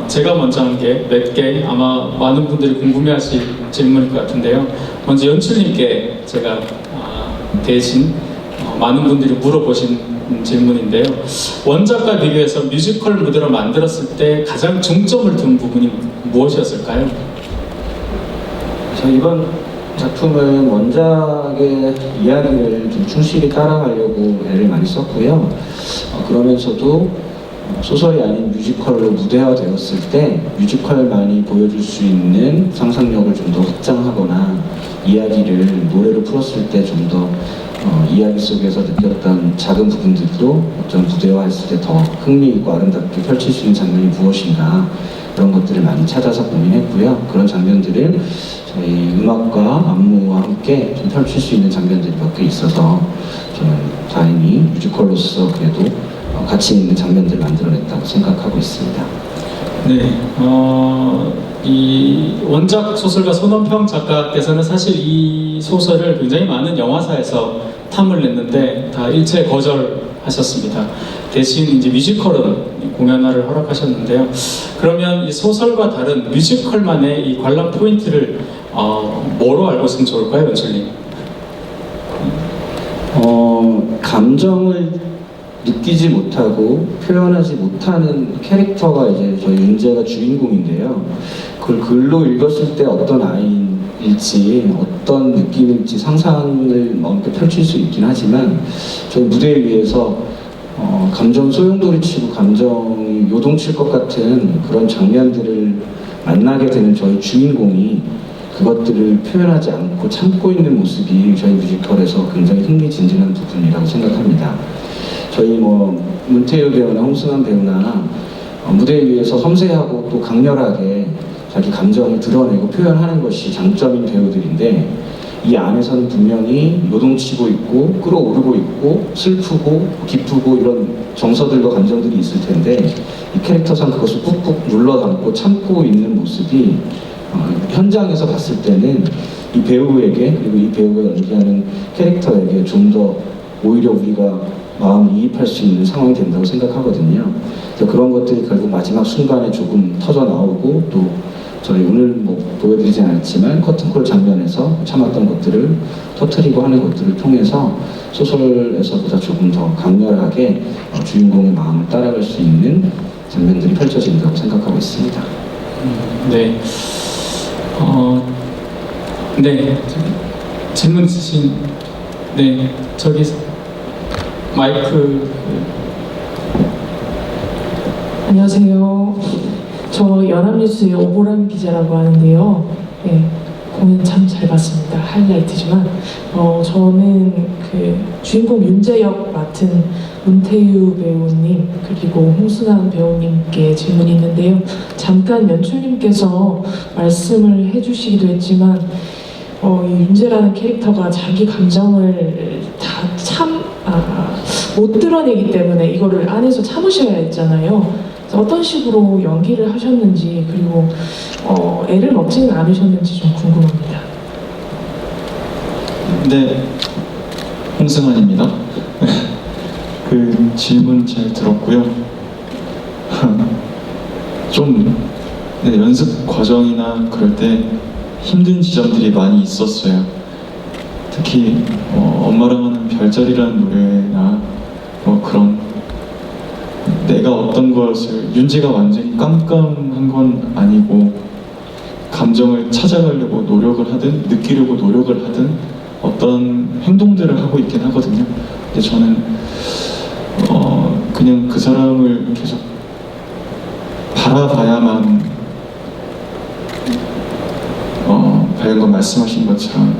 제가 먼저 한 게 몇 개 아마 많은 분들이 궁금해하실 질문일 것 같은데요. 먼저 연출님께 제가 대신 많은 분들이 물어보신 질문인데요. 원작과 비교해서 뮤지컬 무대로 만들었을 때 가장 중점을 둔 부분이 무엇이었을까요? 저 이번 작품은 원작의 이야기를 좀 충실히 따라가려고 애를 많이 썼고요. 그러면서도 소설이 아닌 뮤지컬로 무대화되었을 때 뮤지컬만이 보여줄 수 있는 상상력을 좀 더 확장하거나 이야기를 노래로 풀었을 때 좀 더 이야기 속에서 느꼈던 작은 부분들도 어떤 무대화했을 때 더 흥미있고 아름답게 펼칠 수 있는 장면이 무엇인가, 그런 것들을 많이 찾아서 고민했고요. 그런 장면들을 저희 음악과 안무와 함께 좀 펼칠 수 있는 장면들이 몇 개 있어서 저는 다행히 뮤지컬로서 그래도 가치 있는 장면들을 만들어냈다고 생각하고 있습니다. 네, 이 원작 소설가 손원평 작가께서는 사실 이 소설을 굉장히 많은 영화사에서 탐을 냈는데 다 일체 거절하셨습니다. 대신 이제 뮤지컬은 공연화를 허락하셨는데요. 그러면 이 소설과 다른 뮤지컬만의 이 관람 포인트를 뭐로 알고 있으면 좋을까요, 연출님? 감정을 느끼지 못하고 표현하지 못하는 캐릭터가 이제 저희 윤재가 주인공인데요. 그걸 글로 읽었을 때 어떤 아이일지, 어떤 느낌일지 상상을 이렇게 펼칠 수 있긴 하지만 저희 무대 위에서 감정 소용돌이치고 감정이 요동칠 것 같은 그런 장면들을 만나게 되는 저희 주인공이 그것들을 표현하지 않고 참고 있는 모습이 저희 뮤지컬에서 굉장히 흥미진진한 부분이라고 생각합니다. 저희 문태유 배우나 홍승환 배우나 무대 위에서 섬세하고 또 강렬하게 자기 감정을 드러내고 표현하는 것이 장점인 배우들인데, 이 안에서는 분명히 요동치고 있고 끌어오르고 있고 슬프고 기쁘고 이런 정서들과 감정들이 있을 텐데, 이 캐릭터상 그것을 꾹꾹 눌러 담고 참고 있는 모습이 현장에서 봤을 때는 이 배우에게, 그리고 이 배우가 연기하는 캐릭터에게 좀 더 오히려 우리가 마음을 이입할 수 있는 상황이 된다고 생각하거든요. 그래서 그런 것들이 결국 마지막 순간에 조금 터져 나오고, 또 저희 오늘 보여드리진 않았지만 커튼콜 장면에서 참았던 것들을 터뜨리고 하는 것들을 통해서 소설에서보다 조금 더 강렬하게 주인공의 마음을 따라갈 수 있는 장면들이 펼쳐진다고 생각하고 있습니다. 네. 네. 질문 있으신, 네, 저기 마이크. 안녕하세요. 저 연합뉴스의 오보람 기자라고 하는데요. 네, 공연 참 잘 봤습니다. 하이라이트지만 저는 그 주인공 윤재 역 맡은 문태유 배우님 그리고 홍순환 배우님께 질문이 있는데요. 잠깐 연출님께서 말씀을 해주시기도 했지만 이 윤재라는 캐릭터가 자기 감정을 다 못 드러내기 때문에 이거를 안에서 참으셔야 했잖아요. 어떤 식으로 연기를 하셨는지, 그리고 애를 먹지는 않으셨는지 좀 궁금합니다. 네, 홍승환입니다. 그 질문 잘 들었고요. 좀 연습 과정이나 그럴 때 힘든 지점들이 많이 있었어요. 특히 엄마랑 하는 별자리라는 노래나 그런, 내가 어떤 것을, 윤지가 완전히 깜깜한 건 아니고 감정을 찾아가려고 노력을 하든 느끼려고 노력을 하든 어떤 행동들을 하고 있긴 하거든요. 근데 저는 그냥 그 사람을 계속 바라봐야만 방금 말씀하신 것처럼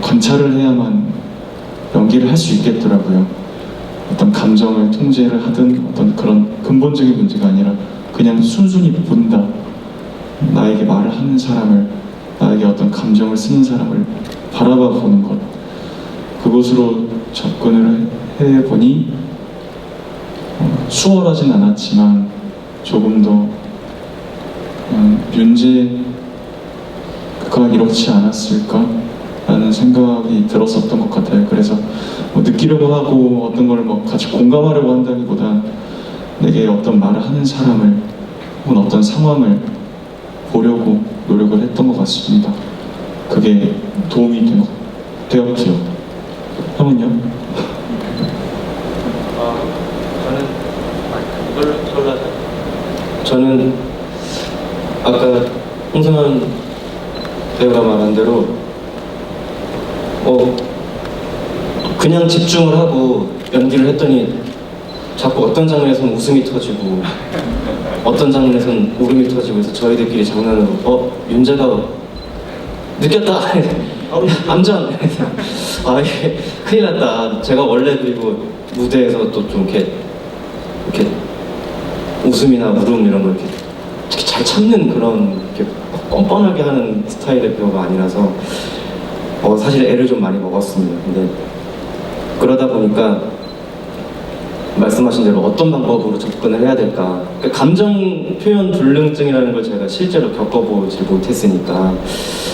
관찰을 해야만 연기를 할 수 있겠더라고요. 어떤 감정을 통제를 하든 어떤 그런 근본적인 문제가 아니라 그냥 순순히 본다. 나에게 말을 하는 사람을, 나에게 어떤 감정을 쓰는 사람을 바라봐 보는 것, 그것으로 접근을 해보니 수월하진 않았지만 조금 더 윤재가 이렇지 않았을까? 라는 생각이 들었었던 것 같아요. 그래서 느끼려고 하고 어떤 걸 같이 공감하려고 한다기보단 내게 어떤 말을 하는 사람을 혹은 어떤 상황을 보려고 노력을 했던 것 같습니다. 그게 도움이 되었죠. 형은요? 저는 아까 홍승환 배우가 말한 대로 그냥 집중을 하고 연기를 했더니 자꾸 어떤 장면에서는 웃음이 터지고 어떤 장면에서는 울음이 터지고 해서 저희들끼리 장난으로 윤재가 느꼈다 암전 이게 큰일 났다. 제가 원래 그리고 무대에서 또 좀 이렇게 웃음이나 울음 이런 걸 이렇게 특히 잘 참는 그런 이렇게 뻔뻔하게 하는 스타일의 배우가 아니라서 사실 애를 좀 많이 먹었습니다. 근데 그러다 보니까 말씀하신 대로 어떤 방법으로 접근을 해야 될까. 그러니까 감정 표현 불능증이라는 걸 제가 실제로 겪어보지 못했으니까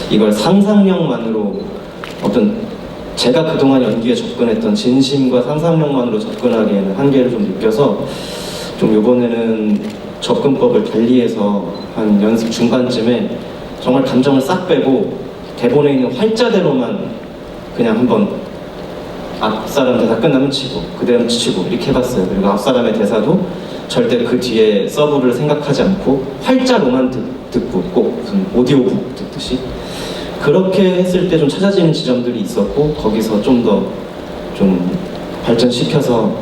이걸 상상력만으로 제가 그동안 연기에 접근했던 진심과 상상력만으로 접근하기에는 한계를 좀 느껴서 좀 이번에는 접근법을 달리해서 한 연습 중반쯤에 정말 감정을 싹 빼고 대본에 있는 활자대로만 그냥 한번 앞사람 대사 끝나면 치고 그대로 치고 이렇게 해봤어요. 그리고 앞사람의 대사도 절대 그 뒤에 서브를 생각하지 않고 활자로만 듣고 꼭 무슨 오디오북 듣듯이 그렇게 했을 때 좀 찾아지는 지점들이 있었고 거기서 좀 더 좀 발전시켜서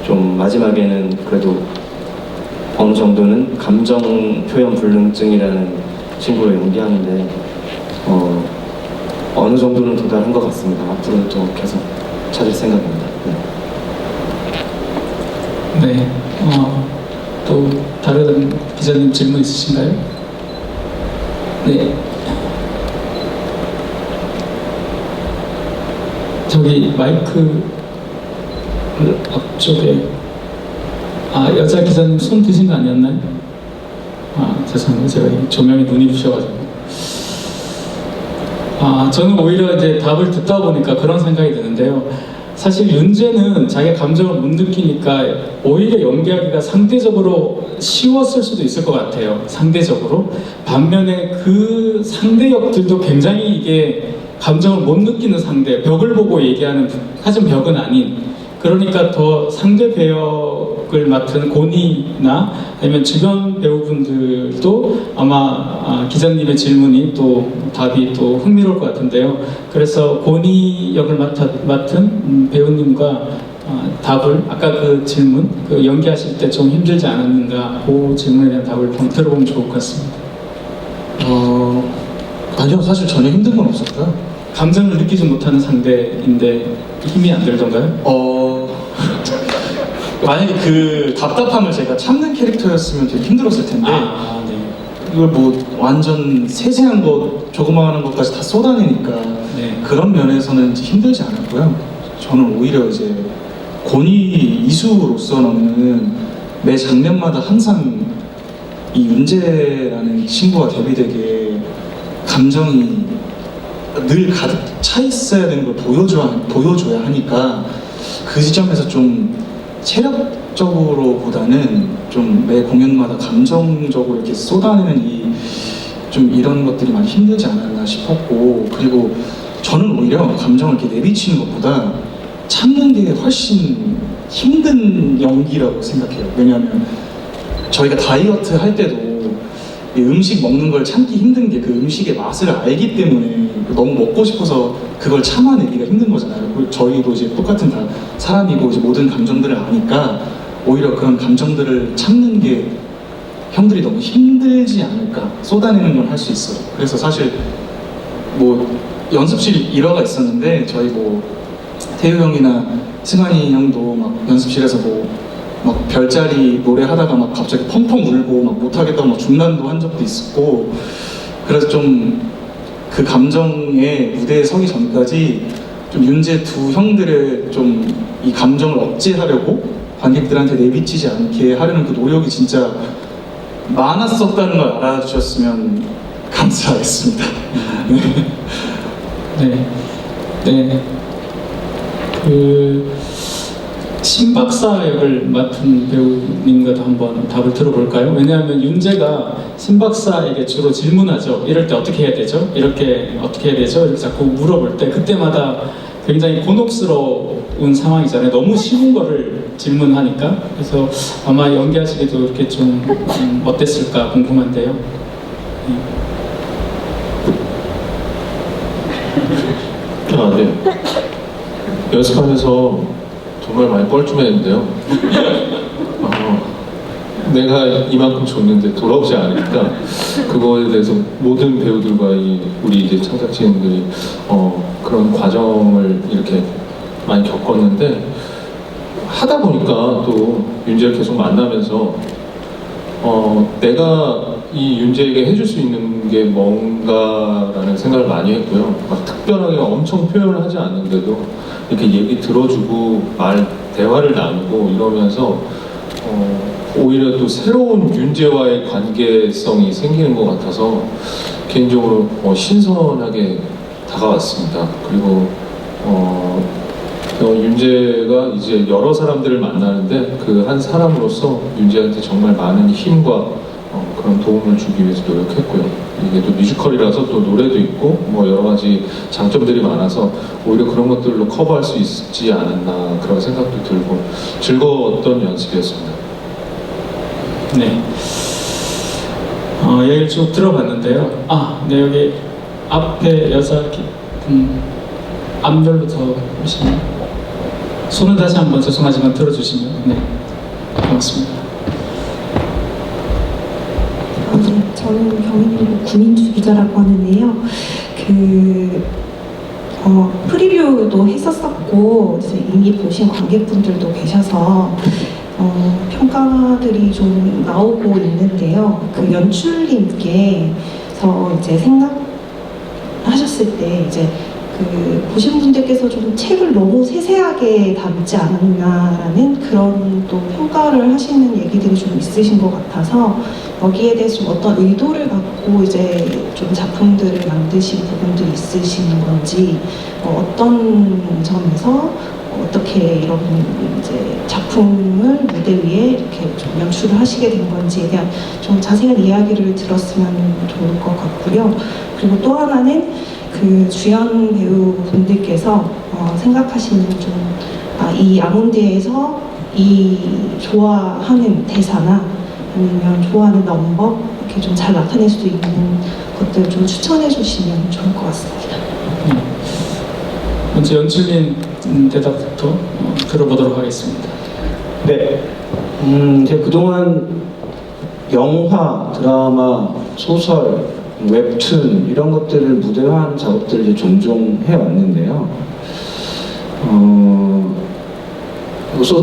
좀 마지막에는 그래도 어느 정도는 감정 표현 불능증이라는 친구를 연기하는데 어느 정도는 도달한 것 같습니다. 앞으로는 또 계속 찾을 생각입니다. 네. 또 다른 기자님 질문 있으신가요? 네. 저기 마이크 앞쪽에 여자 기자님 손 드신 거 아니었나요? 죄송합니다. 제가 이 조명에 눈이 부셔가지고. 저는 오히려 이제 답을 듣다 보니까 그런 생각이 드는데요. 사실 윤재는 자기 감정을 못 느끼니까 오히려 연기하기가 상대적으로 쉬웠을 수도 있을 것 같아요. 상대적으로. 반면에 그 상대 역들도 굉장히 이게 감정을 못 느끼는 상대, 벽을 보고 얘기하는, 하지만 벽은 아닌, 그러니까 더 상대 배역을 맡은 고니나 아니면 주변 배우분들도 아마 기자님의 질문이 또 답이 또 흥미로울 것 같은데요. 그래서 고니 역을 맡은 배우님과 답을, 아까 그 질문, 그 연기하실 때 좀 힘들지 않았는가, 그 질문에 대한 답을 좀 들어보면 좋을 것 같습니다. 아니요, 사실 전혀 힘든 건 없었고요. 감정을 느끼지 못하는 상대인데 힘이 안 들던가요? 만약에 그 답답함을 제가 참는 캐릭터였으면 되게 힘들었을 텐데 네. 이걸 뭐 완전 세세한 것, 조그마한 것까지 다 쏟아내니까 네. 그런 면에서는 이제 힘들지 않았고요. 저는 오히려 이제 고니 이수로서는 매 장면마다 항상 이 윤재라는 친구와 데뷔되게 감정이 늘 가득 차 있어야 되는 걸 보여줘야 하니까 그 지점에서 좀 체력적으로보다는 좀 매 공연마다 감정적으로 이렇게 쏟아내는 좀 이런 것들이 많이 힘들지 않았나 싶었고, 그리고 저는 오히려 감정을 이렇게 내비치는 것보다 참는 게 훨씬 힘든 연기라고 생각해요. 왜냐하면 저희가 다이어트 할 때도 이 음식 먹는 걸 참기 힘든 게 그 음식의 맛을 알기 때문에 너무 먹고 싶어서 그걸 참아내기가 힘든 거잖아요. 그리고 저희도 이제 똑같은 다 사람이고 이제 모든 감정들을 아니까 오히려 그런 감정들을 참는 게 형들이 너무 힘들지 않을까, 쏟아내는 걸 할 수 있어요. 그래서 사실 뭐 연습실 일화가 있었는데 저희 뭐 태우 형이나 승환이 형도 막 연습실에서 막 별자리 노래하다가 막 갑자기 펑펑 울고 막 못하겠다고 막 중단도 한 적도 있었고, 그래서 좀 그 감정에 무대에 서기 전까지 좀 윤재 두 형들의 좀 이 감정을 억제하려고 관객들한테 내비치지 않게 하려는 그 노력이 진짜 많았었다는 걸 알아주셨으면 감사하겠습니다. 네. 신박사 역을 맡은 배우님과도 한번 답을 들어볼까요? 왜냐하면 윤재가 신박사에게 주로 질문하죠. 이럴 때 어떻게 해야 되죠? 이렇게 어떻게 해야 되죠? 이렇게 자꾸 물어볼 때 그때마다 굉장히 곤혹스러운 상황이잖아요. 너무 쉬운 거를 질문하니까. 그래서 아마 연기하시기도 이렇게 좀 어땠을까 궁금한데요. 아, 네. 연습하면서 정말 많이 뻘쭘했는데요. 내가 이만큼 줬는데 돌아오지 않으니까 그거에 대해서 모든 배우들과 우리 이제 창작진들이 그런 과정을 이렇게 많이 겪었는데 하다 보니까 또 윤재를 계속 만나면서 내가 이 윤재에게 해줄 수 있는 게 뭔가라는 생각을 많이 했고요. 막 특별하게 엄청 표현을 하지 않는데도 이렇게 얘기 들어주고 대화를 나누고 이러면서 오히려 또 새로운 윤재와의 관계성이 생기는 것 같아서 개인적으로 신선하게 다가왔습니다. 그리고 윤재가 이제 여러 사람들을 만나는데 그 한 사람으로서 윤재한테 정말 많은 힘과 그런 도움을 주기 위해서 노력했고요. 이게 또 뮤지컬이라서 또 노래도 있고 뭐 여러 가지 장점들이 많아서 오히려 그런 것들로 커버할 수 있지 않았나 그런 생각도 들고 즐거웠던 연습이었습니다. 네. 얘기를 쭉 들어봤는데요. 네, 여기 앞에 여자 앞면부터 오시면 손을 다시 한번 죄송하지만 들어주시면 네, 고맙습니다. 네, 저는 경희대로 구민주 기자라고 하는데요. 프리뷰도 했었었고 이제 이미 보신 관객분들도 계셔서 평가들이 좀 나오고 있는데요. 그 연출님께서 이제 생각하셨을 때 이제 보신 분들께서 좀 책을 너무 세세하게 담지 않았나라는 그런 또 평가를 하시는 얘기들이 좀 있으신 것 같아서 여기에 대해서 좀 어떤 의도를 갖고 이제 좀 작품들을 만드신 부분들이 있으신 건지 어떤 점에서 어떻게 이런 이제 작품을 무대 위에 이렇게 좀 연출을 하시게 된 건지에 대한 좀 자세한 이야기를 들었으면 좋을 것 같고요. 그리고 또 하나는 그 주연 배우분들께서 생각하시는 좀 이 아몬드에서 이 좋아하는 대사나 아니면 좋아하는 넘버 이렇게 좀 잘 나타낼 수 있는 것들 좀 추천해 주시면 좋을 것 같습니다. 먼저 연출님 대답부터 들어보도록 하겠습니다. 네. 제가 그동안 영화, 드라마, 소설, 웹툰 이런 것들을 무대화하는 작업들을 이제 종종 해왔는데요.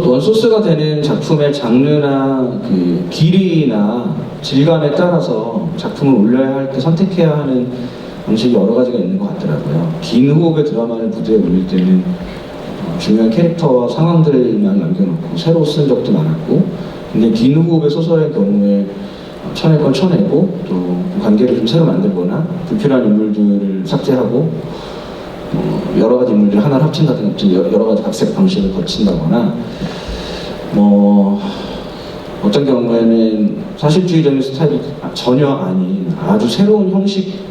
원소스가 되는 작품의 장르나 그 길이나 질감에 따라서 작품을 올려야 할 때 선택해야 하는 방식이 여러 가지가 있는 것 같더라고요. 긴 호흡의 드라마를 무대에 올릴 때는 중요한 캐릭터와 상황들만 남겨놓고 새로 쓴 적도 많았고, 근데 긴 호흡의 소설의 경우에 쳐낼 건 쳐내고 또 관계를 좀 새로 만들거나 불필요한 인물들을 삭제하고 여러 가지 인물들을 하나를 합친다든가 여러 가지 각색 방식을 거친다거나 어떤 경우에는 사실주의적인 스타일이 전혀 아닌 아주 새로운 형식,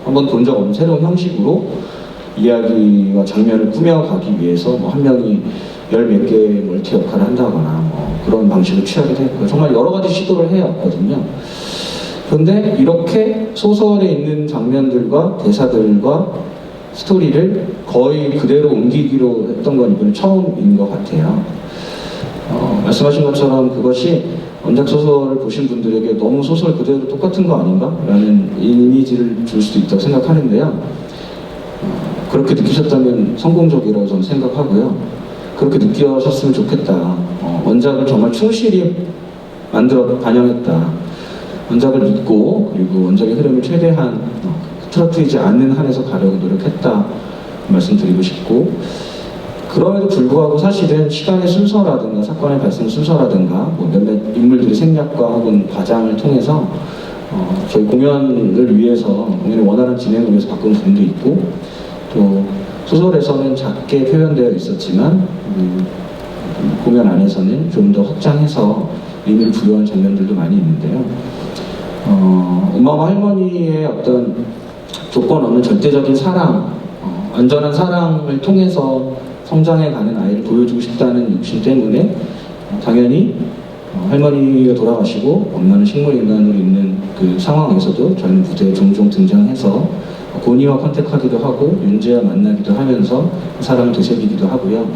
한번 본 적 없는 새로운 형식으로 이야기와 장면을 꾸며가기 위해서 한 명이 열 몇 개의 멀티 역할을 한다거나 그런 방식을 취하기도 했고요. 정말 여러 가지 시도를 해왔거든요. 그런데 이렇게 소설에 있는 장면들과 대사들과 스토리를 거의 그대로 옮기기로 했던 건 이번에 처음인 것 같아요. 말씀하신 것처럼 그것이 원작 소설을 보신 분들에게 너무 소설 그대로 똑같은 거 아닌가? 라는 이미지를 줄 수도 있다고 생각하는데요. 그렇게 느끼셨다면 성공적이라고 저는 생각하고요. 그렇게 느끼셨으면 좋겠다. 원작을 정말 충실히 반영했다. 원작을 믿고 그리고 원작의 흐름을 최대한 틀어뜨리지 않는 한에서 가려고 노력했다 말씀드리고 싶고, 그럼에도 불구하고 사실은 시간의 순서라든가 사건의 발생 순서라든가 몇몇 인물들의 생략과 혹은 과장을 통해서 저희 공연을 위해서, 공연의 원활한 진행을 위해서 바꾼 부분도 있고, 또 소설에서는 작게 표현되어 있었지만 공연 안에서는 좀 더 확장해서 의미를 부여한 장면들도 많이 있는데요. 엄마와 할머니의 어떤 조건 없는 절대적인 사랑, 안전한 사랑을 통해서 성장해가는 아이를 보여주고 싶다는 욕심 때문에 당연히 할머니가 돌아가시고 엄마는 식물인간으로 있는 그 상황에서도 저희는 무대에 종종 등장해서 고니와 컨택하기도 하고 윤재와 만나기도 하면서 사랑을 되새기기도 하고요.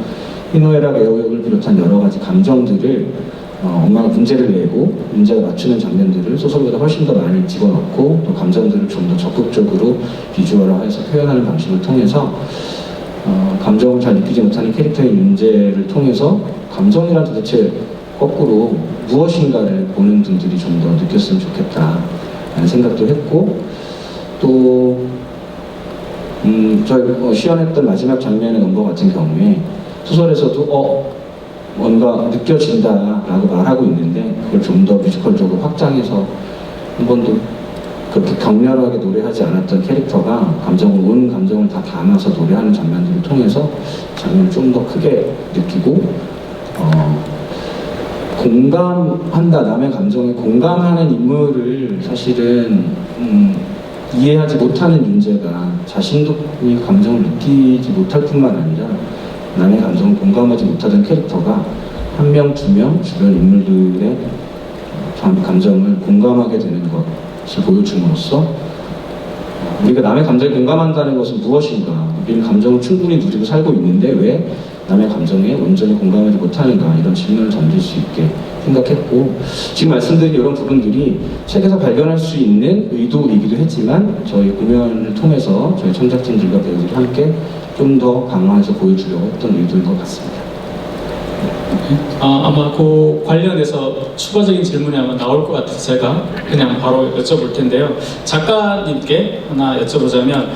희노애락 애호역을 비롯한 여러 가지 감정들을 엄마가 문제를 내고 윤재가 맞추는 장면들을 소설보다 훨씬 더 많이 집어넣고 또 감정들을 좀 더 적극적으로 비주얼화해서 표현하는 방식을 통해서 감정을 잘 느끼지 못하는 캐릭터인 윤재를 통해서 감정이란 도대체 거꾸로 무엇인가를 보는 분들이 좀 더 느꼈으면 좋겠다라는 생각도 했고 또 저희 시연했던 마지막 장면의 넘버 같은 경우에 소설에서도 뭔가 느껴진다라고 말하고 있는데 그걸 좀 더 뮤지컬적으로 확장해서 한 번도 그렇게 격렬하게 노래하지 않았던 캐릭터가 온 감정을 다 담아서 노래하는 장면들을 통해서 장면을 좀 더 크게 느끼고 공감한다, 남의 감정에 공감하는 인물을 사실은 이해하지 못하는 윤재가 자신도 이 감정을 느끼지 못할 뿐만 아니라 남의 감정을 공감하지 못하던 캐릭터가 한 명, 두 명 주변 인물들의 감정을 공감하게 되는 것을 보여줌으로써 우리가 남의 감정에 공감한다는 것은 무엇인가? 우리는 감정을 충분히 누리고 살고 있는데 왜 남의 감정에 온전히 공감하지 못하는가? 이런 질문을 던질 수 있게 생각했고 지금 말씀드린 이런 부분들이 책에서 발견할 수 있는 의도이기도 했지만 저희 공연을 통해서 저희 창작진들과 배우들이 함께 좀 더 강화해서 보여주려고 했던 의도인 것 같습니다. 아마 그 관련해서 추가적인 질문이 아마 나올 것 같아서 제가 그냥 바로 여쭤볼 텐데요. 작가님께 하나 여쭤보자면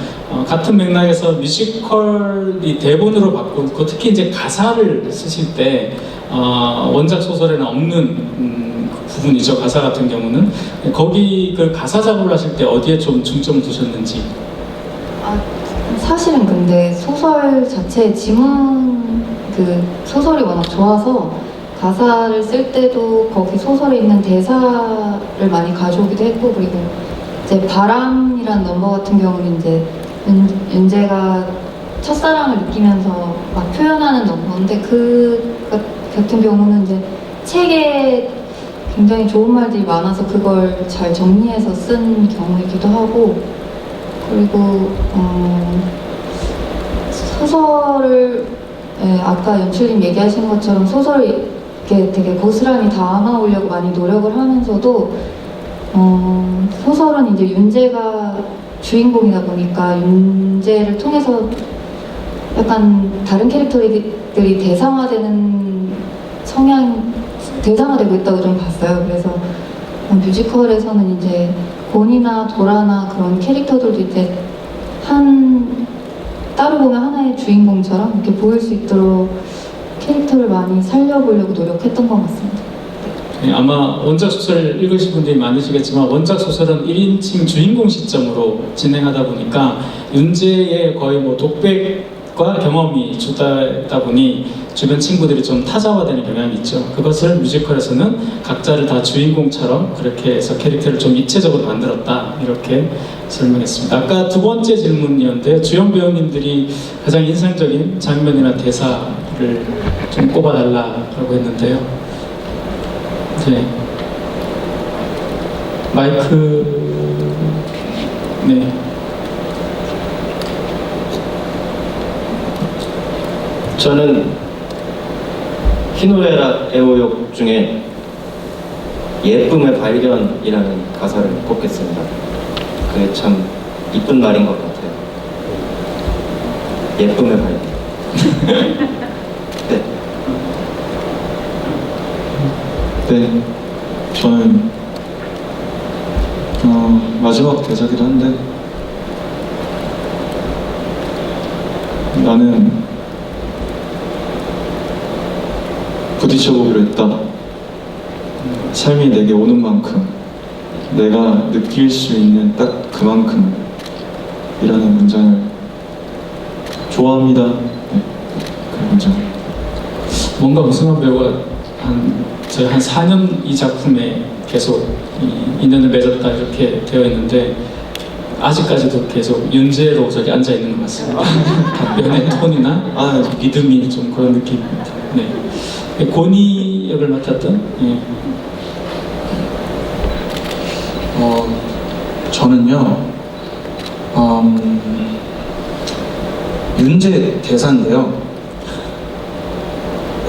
같은 맥락에서 뮤지컬이 대본으로 바꾸고 특히 이제 가사를 쓰실 때 원작 소설에는 없는 부분이죠. 가사 같은 경우는 거기 그 가사 작업을 하실 때 어디에 좀 중점을 두셨는지. 사실은 근데 소설 자체 지문 소설이 워낙 좋아서 가사를 쓸 때도 거기 소설에 있는 대사를 많이 가져오기도 했고 그리고 이제 바람이란 넘버 같은 경우는 이제 윤재가 첫사랑을 느끼면서 막 표현하는 넘버인데 그 같은 경우는 이제 책에 굉장히 좋은 말들이 많아서 그걸 잘 정리해서 쓴 경우이기도 하고 그리고 소설을 아까 연출님 얘기하신 것처럼 소설을 이렇게 되게 고스란히 담아오려고 많이 노력을 하면서도 소설은 이제 윤재가 주인공이다 보니까 윤재를 통해서 약간 다른 캐릭터들이 대상화되는 대상화되고 있다고 좀 봤어요. 그래서 뮤지컬에서는 이제 곤이나 도라나 그런 캐릭터들도 이제 따로 보면 하나의 주인공처럼 이렇게 보일 수 있도록 캐릭터를 많이 살려보려고 노력했던 것 같습니다. 네, 아마 원작 소설을 읽으신 분들이 많으시겠지만 원작 소설은 1인칭 주인공 시점으로 진행하다 보니까 윤재의 거의 뭐 독백과 경험이 주다다 보니 주변 친구들이 좀 타자화되는 경향이 있죠. 그것을 뮤지컬에서는 각자를 다 주인공처럼 그렇게 해서 캐릭터를 좀 입체적으로 만들었다 이렇게 설명했습니다. 아까 두 번째 질문이었는데 주연 배우님들이 가장 인상적인 장면이나 대사를 좀 꼽아달라고 했는데요. 네. 마이크. 네. 저는 희노애락 애호역 중에 예쁨의 발견이라는 가사를 꼽겠습니다. 그게 참 이쁜 말인 것 같아요. 예쁨의 발견. 네. 네, 저는 마지막 대사기도 한데 나는 부딪혀보기로 했다. 삶이 내게 오는 만큼 내가 느낄 수 있는 딱 그만큼 이라는 문장을 좋아합니다. 네, 그 문장. 뭔가 우승한 배우가 저희 한 4년 이 작품에 계속 인연을 맺었다 이렇게 되어 있는데 아직까지도 계속 윤재로 저기 앉아 있는 것 같습니다. 답변의 톤이나 믿음이 좀 그런 느낌입니다. 네. 고니 역을 맡았던 저는요 윤재 대사인데요.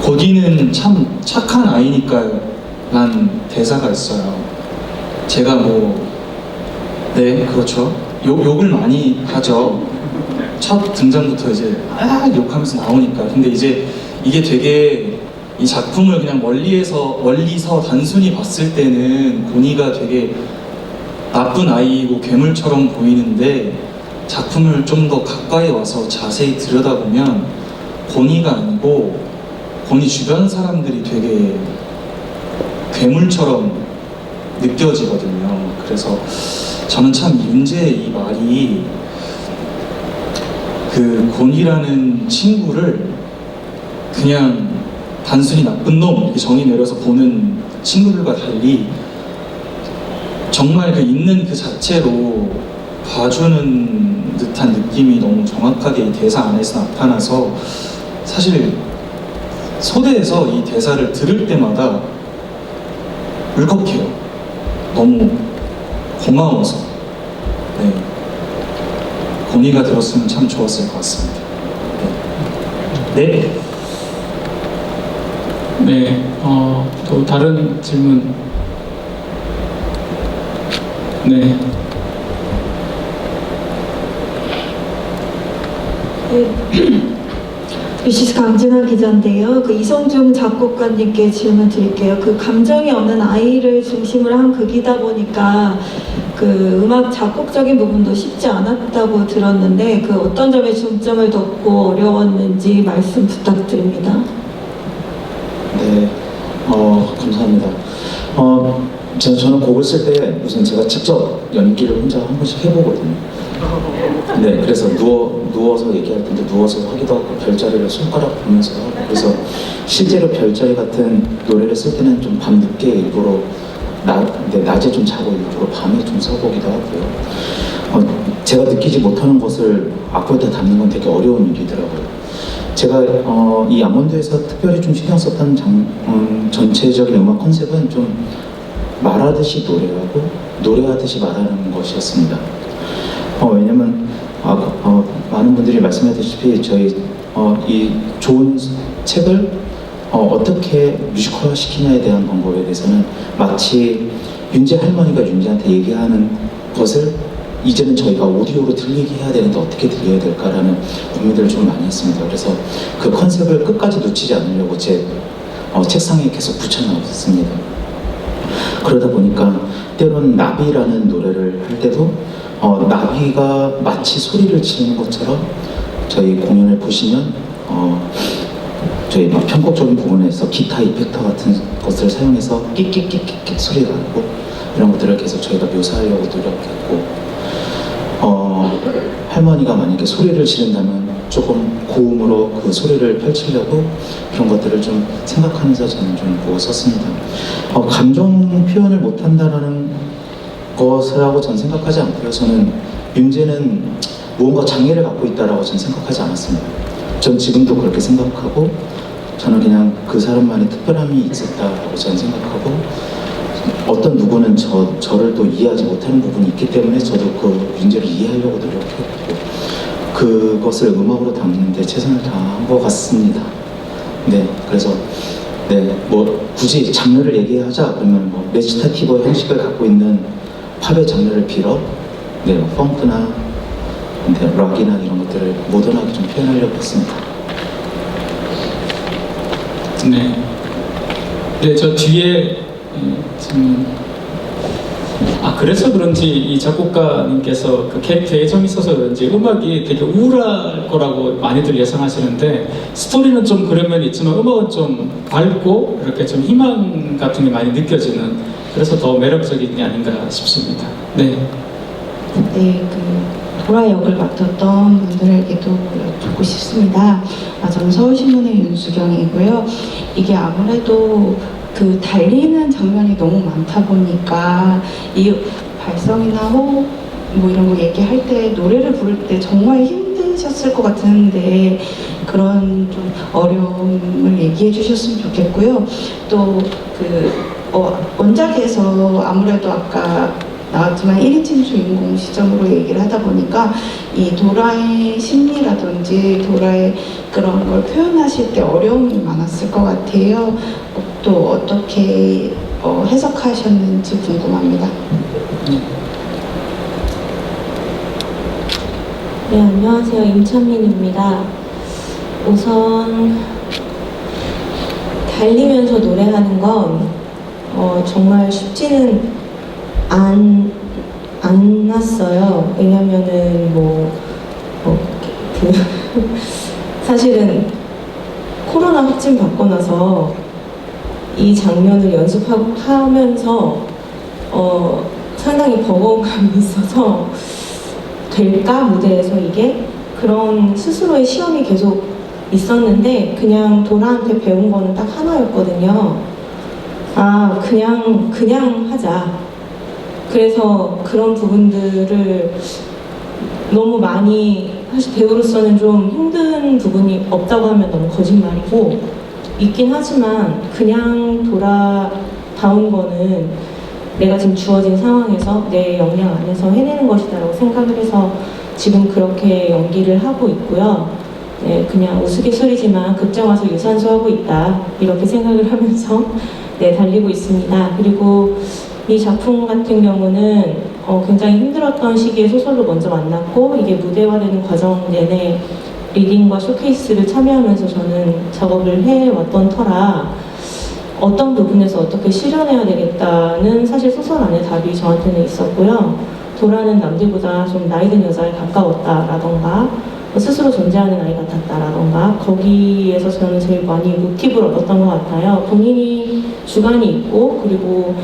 고디는 참 착한 아이니까요 란 대사가 있어요. 제가 네 그렇죠, 욕을 많이 하죠. 첫 등장부터 이제 욕하면서 나오니까. 근데 이제 이게 되게 이 작품을 그냥 멀리서 단순히 봤을 때는 고니가 되게 나쁜 아이고 괴물처럼 보이는데 작품을 좀 더 가까이 와서 자세히 들여다보면 고니가 아니고 고니 주변 사람들이 되게 괴물처럼 느껴지거든요. 그래서 저는 참 윤재의 이 말이 그 고니라는 친구를 그냥 단순히 나쁜 놈 이렇게 정의 내려서 보는 친구들과 달리 정말 그 있는 그 자체로 봐주는 듯한 느낌이 너무 정확하게 이 대사 안에서 나타나서 사실 소대에서 이 대사를 들을 때마다 울컥해요. 너무 고마워서. 네. 고니가 들었으면 참 좋았을 것 같습니다. 네. 네. 또 다른 질문. 네. 뉴시스 강진아 기자인데요. 그 이성중 작곡가님께 질문 드릴게요. 그 감정이 없는 아이를 중심으로 한 극이다 보니까 그 음악 작곡적인 부분도 쉽지 않았다고 들었는데 그 어떤 점에 중점을 뒀고 어려웠는지 말씀 부탁드립니다. 네, 감사합니다. 저는 곡을 쓸 때 우선 제가 직접 연기를 혼자 한 번씩 해보거든요. 네, 그래서 누워서 얘기할 텐데 누워서 하기도 하고 별자리를 손가락 보면서 하고 그래서 실제로 별자리 같은 노래를 쓸 때는 좀 밤늦게 일부러 낮에 좀 자고 일부러 밤에 좀 써보기도 하고요. 제가 느끼지 못하는 것을 악보에다 담는 건 되게 어려운 일이더라고요. 제가 이 아몬드에서 특별히 좀 신경 썼던 전체적인 음악 컨셉은 좀 말하듯이 노래하고 노래하듯이 말하는 것이었습니다. 왜냐면 많은 분들이 말씀하셨다시피 저희 이 좋은 책을 어떻게 뮤지컬화 시키냐에 대한 방법에 대해서는 마치 윤재 할머니가 윤재한테 얘기하는 것을 이제는 저희가 오디오로 들리게 해야 되는데 어떻게 들려야 될까라는 고민들을 좀 많이 했습니다. 그래서 그 컨셉을 끝까지 놓치지 않으려고 제 책상에 계속 붙여놨습니다. 그러다 보니까 때로는 나비라는 노래를 할 때도 나비가 마치 소리를 지르는 것처럼 저희 공연을 보시면 저희 편곡적인 부분에서 기타 이펙터 같은 것을 사용해서 끽끽끽끽 소리가 나고 이런 것들을 계속 저희가 묘사하려고 노력했고 할머니가 만약에 소리를 지른다면 조금 고음으로 그 소리를 펼치려고 그런 것들을 좀 생각하면서 저는 좀 보고 썼습니다. 감정 표현을 못한다는 것이라고 저는 생각하지 않고요. 저는 윤재는 무언가 장애를 갖고 있다라고 저는 생각하지 않았습니다. 전 지금도 그렇게 생각하고 저는 그냥 그 사람만의 특별함이 있었다라고 저는 생각하고 어떤 누구는 저를 또 이해하지 못하는 부분이 있기 때문에 저도 그 윤재를 이해하려고 노력했고 그것을 음악으로 담는데 최선을 다한 것 같습니다. 네, 그래서 굳이 장르를 얘기하자 그러면 레지타티브 형식을 갖고 있는 팝의 장르를 빌어 펑크나 락이나 이런 것들을 모던하게 좀 표현하려고 했습니다. 네, 저 뒤에 지금 그래서 그런지 이 작곡가님께서 그 캐릭터에 애정이 있어서 그런지 음악이 되게 우울할 거라고 많이들 예상하시는데 스토리는 좀 그런 면이 있지만 음악은 좀 밝고 이렇게 좀 희망 같은 게 많이 느껴지는 그래서 더 매력적인 게 아닌가 싶습니다. 네. 네, 그 도라 역을 맡았던 분들에게도 여쭙고 묻고 싶습니다. 저는 서울신문의 윤수경이고요. 이게 아무래도 그 달리는 장면이 너무 많다 보니까 이 발성이나 호흡 뭐 이런 거 얘기할 때 노래를 부를 때 정말 힘드셨을 것 같은데 그런 좀 어려움을 얘기해 주셨으면 좋겠고요. 또 원작에서 아무래도 아까 나왔지만 1인칭 주인공 시점으로 얘기를 하다 보니까 이 도라의 심리라든지 도라의 그런 걸 표현하실 때 어려움이 많았을 것 같아요. 또 어떻게 해석하셨는지 궁금합니다. 네, 안녕하세요. 임찬민입니다. 우선 달리면서 노래하는 건 정말 쉽지는 않았어요. 왜냐면은 사실은 코로나 확진 받고 나서 이 장면을 연습하면서 상당히 버거움감이 있어서 될까? 무대에서 이게? 그런 스스로의 시험이 계속 있었는데 그냥 도라한테 배운 거는 딱 하나였거든요. 그냥 하자. 그래서 그런 부분들을 너무 많이 사실 배우로서는 좀 힘든 부분이 없다고 하면 너무 거짓말이고 있긴 하지만 그냥 도라다운 거는 내가 지금 주어진 상황에서 내 역량 안에서 해내는 것이다라고 생각을 해서 지금 그렇게 연기를 하고 있고요. 네, 그냥 우스갯소리지만 극장 와서 유산소 하고 있다 이렇게 생각을 하면서 네, 달리고 있습니다. 그리고 이 작품 같은 경우는 굉장히 힘들었던 시기에 소설로 먼저 만났고 이게 무대화되는 과정 내내 리딩과 쇼케이스를 참여하면서 저는 작업을 해왔던 터라 어떤 부분에서 어떻게 실현해야 되겠다는 사실 소설 안에 답이 저한테는 있었고요. 도라는 남들보다 좀 나이 든 여자에 가까웠다라던가 스스로 존재하는 아이 같았다라던가 거기에서 저는 제일 많이 모티브를 얻었던 것 같아요. 본인이 주관이 있고 그리고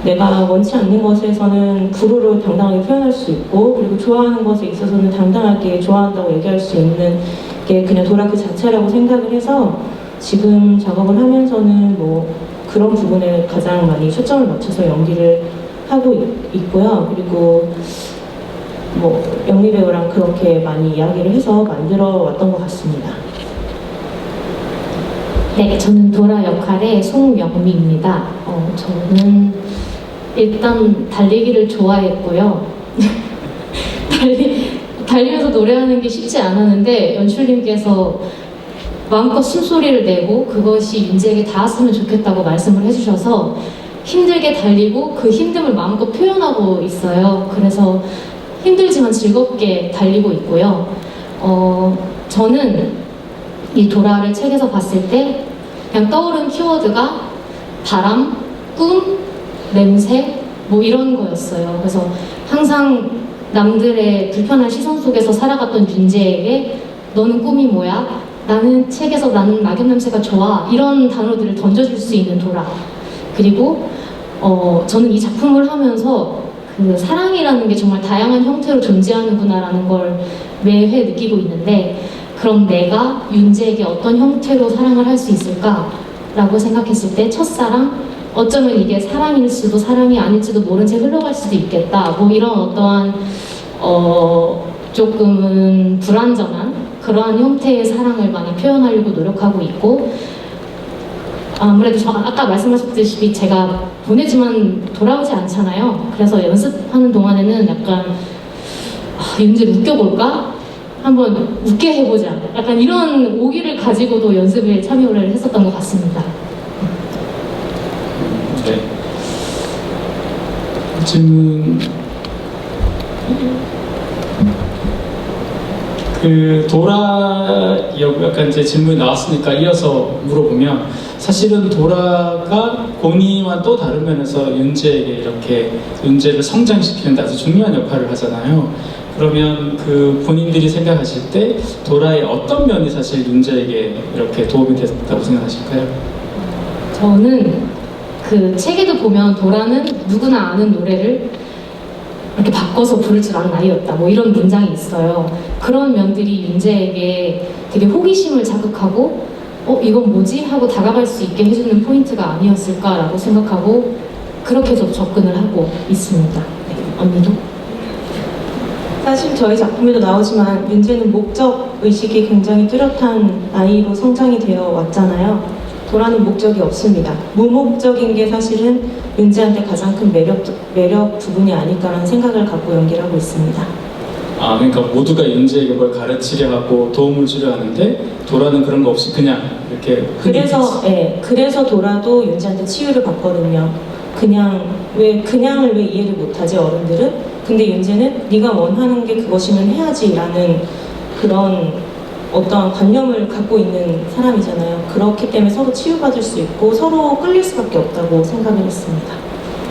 내가 원치 않는 것에서는 불호를 당당하게 표현할 수 있고 그리고 좋아하는 것에 있어서는 당당하게 좋아한다고 얘기할 수 있는 게 그냥 도라 그 자체라고 생각을 해서 지금 작업을 하면서는 그런 부분에 가장 많이 초점을 맞춰서 연기를 하고 있고요. 그리고 영미 배우랑 그렇게 많이 이야기를 해서 만들어 왔던 것 같습니다. 네, 저는 도라 역할의 송영미입니다. 저는 일단 달리기를 좋아했고요. 달리면서 노래하는 게 쉽지 않았는데 연출님께서 마음껏 숨소리를 내고 그것이 윤지에게 닿았으면 좋겠다고 말씀을 해주셔서 힘들게 달리고 그 힘듦을 마음껏 표현하고 있어요. 그래서 힘들지만 즐겁게 달리고 있고요. 저는 이 도라를 책에서 봤을 때 그냥 떠오른 키워드가 바람, 꿈, 냄새 이런 거였어요. 그래서 항상 남들의 불편한 시선 속에서 살아갔던 윤지에게 너는 꿈이 뭐야? 나는 책에서 나는 낙엽 냄새가 좋아. 이런 단어들을 던져줄 수 있는 도라. 그리고 저는 이 작품을 하면서 그 사랑이라는 게 정말 다양한 형태로 존재하는구나라는 걸 매회 느끼고 있는데 그럼 내가 윤지에게 어떤 형태로 사랑을 할 수 있을까라고 생각했을 때 첫사랑, 어쩌면 이게 사랑일 수도 사랑이 아닐지도 모른 채 흘러갈 수도 있겠다. 이런 어떠한 조금은 불완전한 그러한 형태의 사랑을 많이 표현하려고 노력하고 있고 아무래도 아까 말씀하셨듯이 제가 보내지만 돌아오지 않잖아요. 그래서 연습하는 동안에는 약간 윤지를 웃겨볼까? 한번 웃게 해보자. 약간 이런 오기를 가지고도 연습에 참여를 했었던 것 같습니다. 네. 질문. 도라 약간 이제 질문이 나왔으니까 이어서 물어보면 사실은 도라가 본인과 또 다른 면에서 윤지에게 이렇게 윤지를 성장시키는 데 아주 중요한 역할을 하잖아요. 그러면 본인들이 생각하실 때 도라의 어떤 면이 사실 윤지에게 이렇게 도움이 됐다고 생각하실까요? 저는 그 책에도 보면 도라는 누구나 아는 노래를 이렇게 바꿔서 부를 줄 아는 아이였다. 뭐 이런 문장이 있어요. 그런 면들이 윤재에게 되게 호기심을 자극하고 이건 뭐지? 하고 다가갈 수 있게 해주는 포인트가 아니었을까라고 생각하고 그렇게 좀 접근을 하고 있습니다. 네, 언니도? 사실 저희 작품에도 나오지만 윤재는 목적 의식이 굉장히 뚜렷한 아이로 성장이 되어 왔잖아요. 도라는 목적이 없습니다. 무목적인 게 사실은 윤재한테 가장 큰 매력 부분이 아닐까라는 생각을 갖고 연기를 하고 있습니다. 그러니까 모두가 윤재에게 뭘 가르치려 하고 도움을 주려 하는데 도라는 그런 거 없이 그냥 이렇게 그래서 도라도 윤재한테 치유를 받거든요. 그냥을 왜 이해를 못하지 어른들은? 근데 윤재는 네가 원하는 게 그것이면 해야지라는 그런 어떤 관념을 갖고 있는 사람이잖아요. 그렇기 때문에 서로 치유받을 수 있고 서로 끌릴 수밖에 없다고 생각을 했습니다.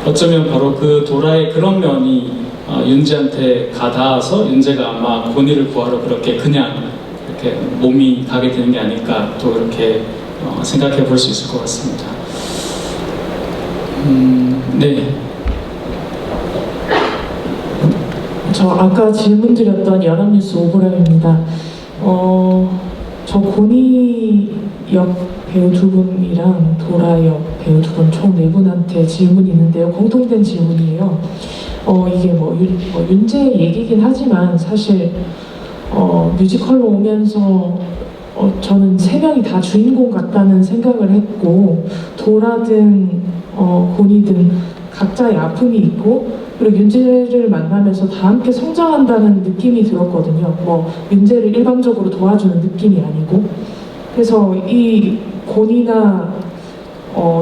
어쩌면 바로 그 도라의 그런 면이 윤재한테 가닿아서 윤재가 아마 권위를 구하러 그렇게 그냥 이렇게 몸이 가게 되는 게 아닐까 또 그렇게 생각해 볼 수 있을 것 같습니다. 네. 저 아까 질문 드렸던 연합뉴스 오보람입니다. 저 고니 역 배우 두 분이랑 도라 역 배우 두 분 총 네 분한테 질문이 있는데요. 공통된 질문이에요. 이게 윤재 얘기긴 하지만 사실 뮤지컬로 오면서 저는 세 명이 다 주인공 같다는 생각을 했고 도라든 고니든 각자의 아픔이 있고 그리고 윤재를 만나면서 다 함께 성장한다는 느낌이 들었거든요. 윤재를 일방적으로 도와주는 느낌이 아니고 그래서 이 고니나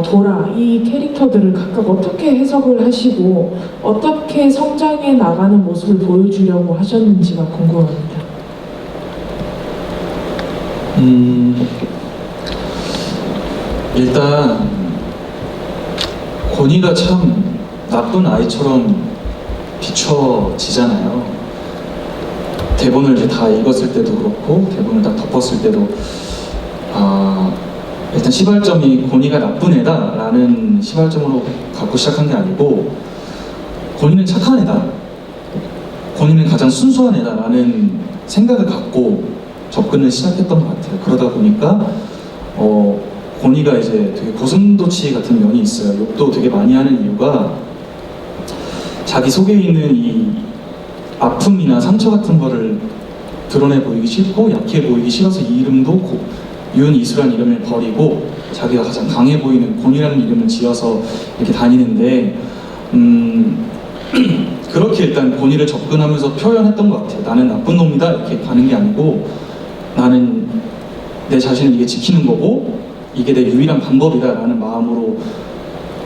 도라 이 캐릭터들을 각각 어떻게 해석을 하시고 어떻게 성장해 나가는 모습을 보여주려고 하셨는지가 궁금합니다. 일단 고니가 참 나쁜 아이처럼 비춰지잖아요. 대본을 이제 다 읽었을 때도 그렇고 대본을 다 덮었을 때도 일단 시발점이 고니가 나쁜 애다라는 시발점으로 갖고 시작한 게 아니고 고니는 착한 애다. 고니는 가장 순수한 애다라는 생각을 갖고 접근을 시작했던 것 같아요. 그러다 보니까 고니가 이제 되게 고슴도치 같은 면이 있어요. 욕도 되게 많이 하는 이유가 자기 속에 있는 이 아픔이나 상처 같은 거를 드러내 보이기 싫고 약해 보이기 싫어서 이 이름도 윤이수라는 이름을 버리고 자기가 가장 강해 보이는 곤이라는 이름을 지어서 이렇게 다니는데 그렇게 일단 곤이를 접근하면서 표현했던 것 같아요. 나는 나쁜 놈이다 이렇게 가는 게 아니고 나는 내 자신을 이게 지키는 거고 이게 내 유일한 방법이다 라는 마음으로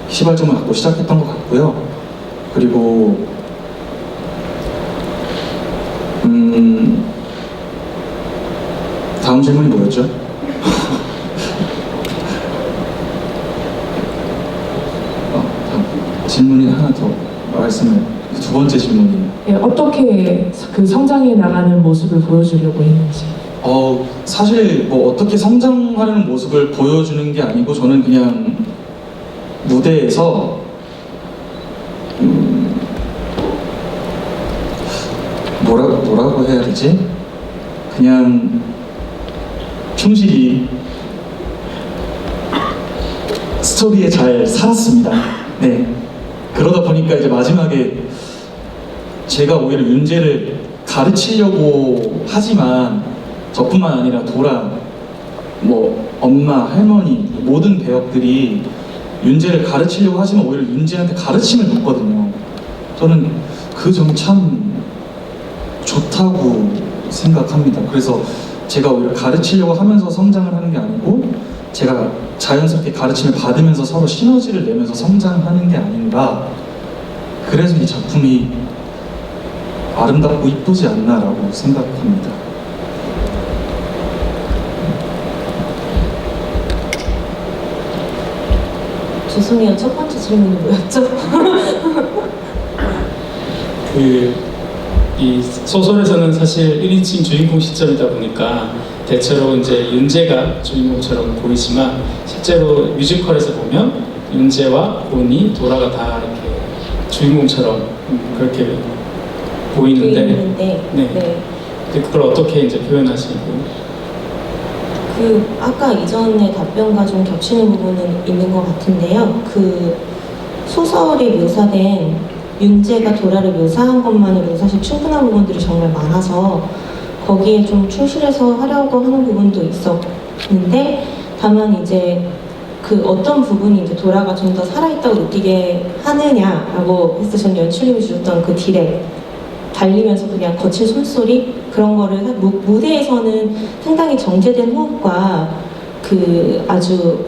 시발점을 갖고 시작했던 것 같고요. 그리고 다음 질문이 뭐였죠? 질문이 하나 더 말씀을 두 번째 질문이에요. 네, 어떻게 그 성장해 나가는 모습을 보여주려고 했는지. 사실 어떻게 성장하는 모습을 보여주는 게 아니고 저는 그냥 무대에서 뭐라고 해야 되지? 그냥 충실히 스토리에 잘 살았습니다. 네. 그러다 보니까 이제 마지막에 제가 오히려 윤재를 가르치려고 하지만 저뿐만 아니라 도라, 엄마, 할머니 모든 배역들이 윤재를 가르치려고 하지만 오히려 윤재한테 가르침을 받거든요. 저는 그 점이 참 좋다고 생각합니다. 그래서 제가 오히려 가르치려고 하면서 성장을 하는 게 아니고 제가 자연스럽게 가르침을 받으면서 서로 시너지를 내면서 성장하는 게 아닌가. 그래서 이 작품이 아름답고 이쁘지 않나라고 생각합니다. 죄송해요. 첫 번째 질문이 뭐였죠? 이 소설에서는 사실 1인칭 주인공 시점이다 보니까 대체로 이제 윤재가 주인공처럼 보이지만 실제로 뮤지컬에서 보면 윤재와 곤이, 도라가 다 이렇게 주인공처럼 그렇게 보이는데 네. 네. 그걸 어떻게 이제 표현하시고? 그 아까 이전의 답변과 좀 겹치는 부분은 있는 것 같은데요. 그 소설에 묘사된 윤재가 도라를 묘사한 것만으로도 사실 충분한 부분들이 정말 많아서 거기에 좀 충실해서 하려고 하는 부분도 있었는데, 다만 이제 그 어떤 부분이 이제 도라가 좀 더 살아있다고 느끼게 하느냐라고 해서 전 연출님이 주셨던 그 디렉, 달리면서 그냥 거친 숨소리, 그런 거를 무대에서는 상당히 정제된 호흡과 그 아주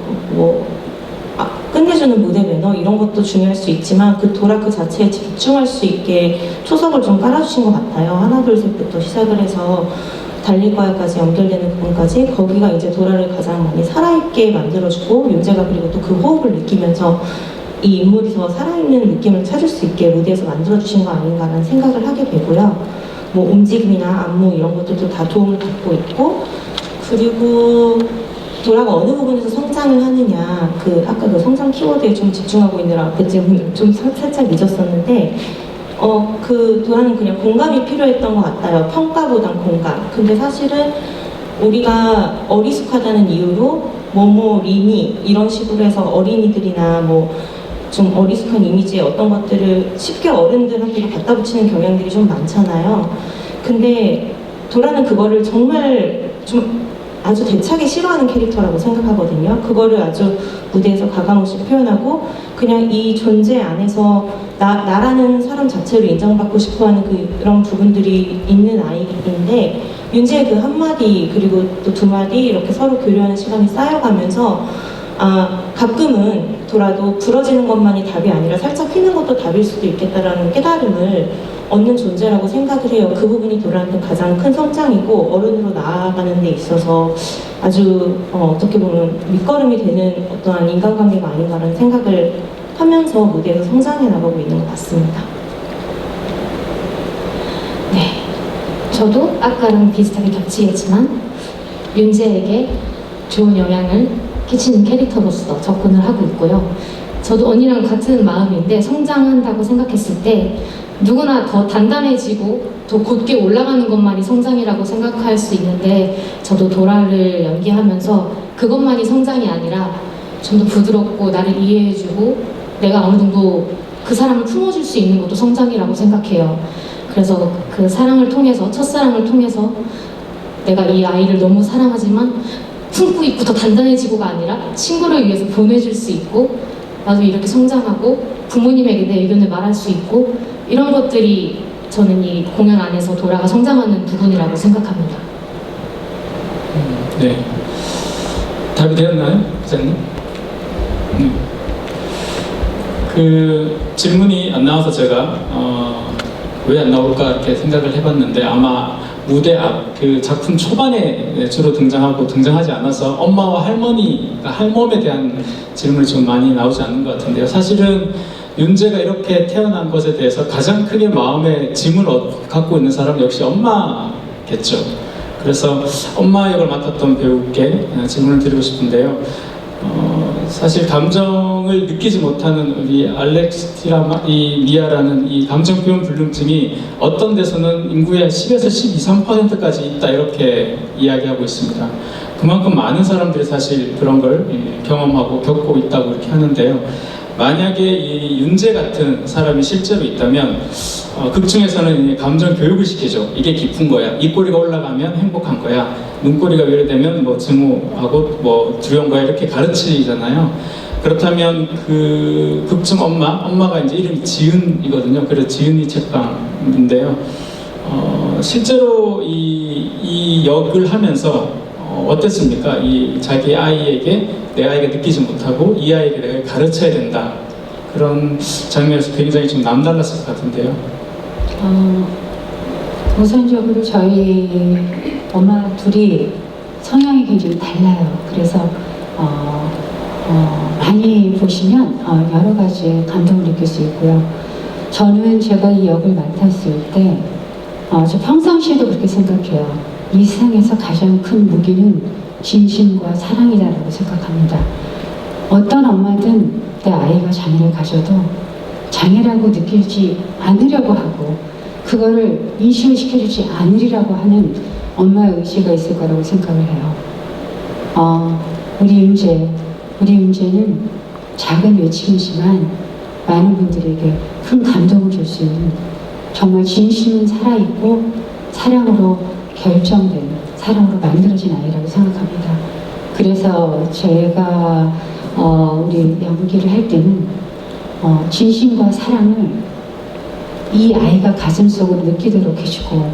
끝내주는 무대 매너, 이런 것도 중요할 수 있지만 그 도라 그 자체에 집중할 수 있게 초석을 좀 깔아주신 것 같아요. 하나 둘 셋부터 시작을 해서 달릴거야까지 연결되는 부분까지, 거기가 이제 도라를 가장 많이 살아있게 만들어주고, 윤재가 그리고 또 그 호흡을 느끼면서 이 인물이 더 살아있는 느낌을 찾을 수 있게 무대에서 만들어주신 거 아닌가라는 생각을 하게 되고요. 뭐 움직임이나 안무 이런 것들도 다 도움을 받고 있고, 그리고 도라가 어느 부분에서 성장을 하느냐, 그 아까 그 성장 키워드에 좀 집중하고 있느라 앞에 질문을 좀 살짝 잊었었는데, 그 도라는 그냥 공감이 필요했던 것 같아요. 평가보단 공감. 근데 사실은 우리가 어리숙하다는 이유로 리니 이런 식으로 해서 어린이들이나 좀 어리숙한 이미지의 어떤 것들을 쉽게 어른들한테 갖다 붙이는 경향들이 좀 많잖아요. 근데 도라는 그거를 정말 좀 아주 대차게 싫어하는 캐릭터라고 생각하거든요. 그거를 아주 무대에서 가감없이 표현하고, 그냥 이 존재 안에서 나라는 사람 자체로 인정받고 싶어하는 그런 부분들이 있는 아이인데, 윤재의 그 한마디 그리고 또 두 마디 이렇게 서로 교류하는 시간이 쌓여가면서 가끔은 도라도 부러지는 것만이 답이 아니라 살짝 휘는 것도 답일 수도 있겠다라는 깨달음을 얻는 존재라고 생각을 해요. 그 부분이 도라한테 가장 큰 성장이고, 어른으로 나아가는 데 있어서 아주 어떻게 보면 밑거름이 되는 어떠한 인간관계가 아닌가라는 생각을 하면서 무대에서 성장해 나가고 있는 것 같습니다. 네, 저도 아까랑 비슷하게 겹치겠지만 윤재에게 좋은 영향을 끼치는 캐릭터로서 접근을 하고 있고요. 저도 언니랑 같은 마음인데, 성장한다고 생각했을 때 누구나 더 단단해지고 더 곧게 올라가는 것만이 성장이라고 생각할 수 있는데, 저도 도라를 연기하면서 그것만이 성장이 아니라 좀 더 부드럽고 나를 이해해주고 내가 어느 정도 그 사람을 품어줄 수 있는 것도 성장이라고 생각해요. 그래서 그 사랑을 통해서, 첫사랑을 통해서 내가 이 아이를 너무 사랑하지만 품고 있고 더 단단해지고가 아니라 친구를 위해서 보내줄 수 있고, 나도 이렇게 성장하고 부모님에게 내 의견을 말할 수 있고, 이런 것들이 저는 이 공연 안에서 도라가 성장하는 부분이라고 생각합니다. 네. 답이 되었나요, 기자님? 그 질문이 안 나와서 제가 왜 안 나올까 이렇게 생각을 해봤는데, 아마 무대 앞 그 작품 초반에 주로 등장하고 등장하지 않아서 엄마와 할멈에 대한 질문이 좀 많이 나오지 않는 것 같은데요. 사실은 윤재가 이렇게 태어난 것에 대해서 가장 크게 마음에 짐을 갖고 있는 사람은 역시 엄마겠죠. 그래서 엄마 역을 맡았던 배우께 질문을 드리고 싶은데요. 사실 감정을 느끼지 못하는 우리 이 미아라는 이 감정 표현 불능증이 어떤 데서는 인구의 10에서 13%까지 있다, 이렇게 이야기하고 있습니다. 그만큼 많은 사람들이 사실 그런 걸 경험하고 겪고 있다고 이렇게 하는데요. 만약에 이 윤재 같은 사람이 실제로 있다면 극 중에서는 감정 교육을 시키죠. 이게 깊은 거야. 입꼬리가 올라가면 행복한 거야. 눈꼬리가 위로되면 증오하고 두려운 거야, 이렇게 가르치잖아요. 그렇다면 그 극중 엄마가 이제 이름이 지은이거든요. 그래서 지은이 책방인데요. 실제로 이 역을 하면서 어땠습니까? 이 자기 아이에게 내 아이가 느끼지 못하고 이 아이에게 내가 가르쳐야 된다, 그런 장면에서 굉장히 좀 남달랐을 것 같은데요. 우선적으로 저희 엄마 둘이 성향이 굉장히 달라요. 그래서 많이 보시면 여러 가지 감동을 느낄 수 있고요. 저는 제가 이 역을 맡았을 때 저 평상시에도 그렇게 생각해요. 이 세상에서 가장 큰 무기는 진심과 사랑이라고 생각합니다. 어떤 엄마든 내 아이가 장애를 가져도 장애라고 느끼지 않으려고 하고, 그거를 인식을 시켜주지 않으리라고 하는 엄마의 의지가 있을 거라고 생각을 해요. 우리 윤재는 작은 외침이지만 많은 분들에게 큰 감동을 줄 수 있는 정말 진심은 살아있고 사랑으로 결정된, 사랑으로 만들어진 아이라고 생각합니다. 그래서 제가 우리 연기를 할 때는 진심과 사랑을 이 아이가 가슴속으로 느끼도록 해주고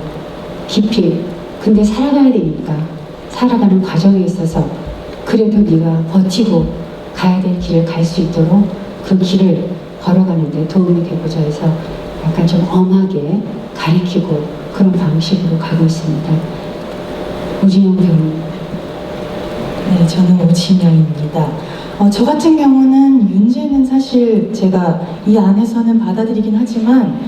깊이, 근데 살아가야 되니까 살아가는 과정에 있어서 그래도 네가 버티고 가야 될 길을 갈 수 있도록 그 길을 걸어가는 데 도움이 되고자 해서 약간 좀 엄하게 가리키고 그런 방식으로 가고 있습니다. 오진영 배우님. 네, 저는 오진영입니다. 저 같은 경우는 윤재는 사실 제가 이 안에서는 받아들이긴 하지만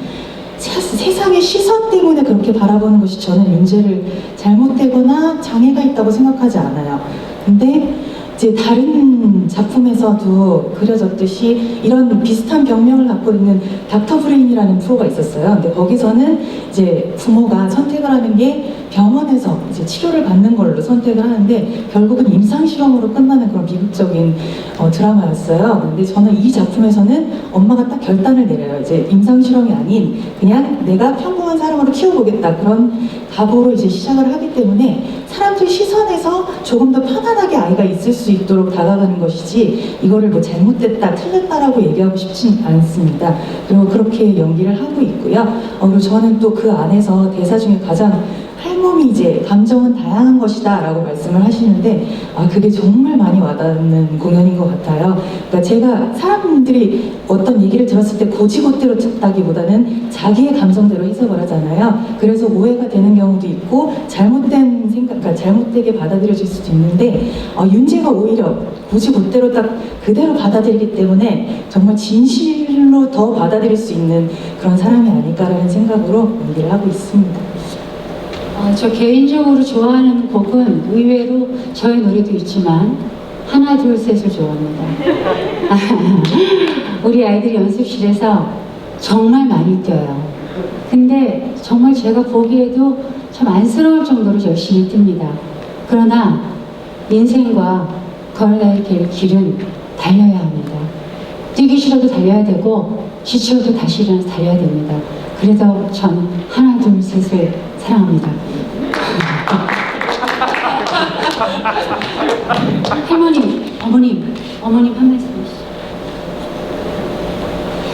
세상의 시선 때문에 그렇게 바라보는 것이 저는 윤재를 잘못되거나 장애가 있다고 생각하지 않아요. 근데 이제 다른 작품에서도 그려졌듯이 이런 비슷한 병명을 갖고 있는 닥터 브레인이라는 프로가 있었어요. 근데 거기서는 이제 부모가 선택을 하는 게 병원에서 이제 치료를 받는 걸로 선택을 하는데 결국은 임상실험으로 끝나는 그런 비극적인 드라마였어요. 근데 저는 이 작품에서는 엄마가 딱 결단을 내려요. 이제 임상실험이 아닌 그냥 내가 평범한 사람으로 키워보겠다. 그런 각오로 이제 시작을 하기 때문에 사람들 시선에서 조금 더 편안하게 아이가 있을 수 있도록 다가가는 것이지 이거를 뭐 잘못됐다, 틀렸다라고 얘기하고 싶진 않습니다. 그리고 그렇게 연기를 하고 있고요. 그리고 저는 또 그 안에서 대사 중에 가장 할멈이 이제 감정은 다양한 것이다 라고 말씀을 하시는데 그게 정말 많이 와닿는 공연인 것 같아요. 그러니까 제가 사람들이 어떤 얘기를 들었을 때 고지고대로 듣다기보다는 자기의 감정대로 해석을 하잖아요. 그래서 오해가 되는 경우도 있고 잘못된 생각, 그러니까 잘못되게 받아들여질 수도 있는데 윤재가 오히려 고지고대로 딱 그대로 받아들이기 때문에 정말 진실로 더 받아들일 수 있는 그런 사람이 아닐까라는 생각으로 연기를 하고 있습니다. 저 개인적으로 좋아하는 곡은 의외로 저의 노래도 있지만 하나 둘 셋을 좋아합니다. 우리 아이들이 연습실에서 정말 많이 뛰어요. 근데 정말 제가 보기에도 참 안쓰러울 정도로 열심히 뜁니다. 그러나 인생과 걸어갈 길은 달려야 합니다. 뛰기 싫어도 달려야 되고 지쳐도 다시 일어나서 달려야 됩니다. 그래서 저는 하나 둘 셋을 사랑합니다. 할머님, 어머님 한 말씀 해주시죠.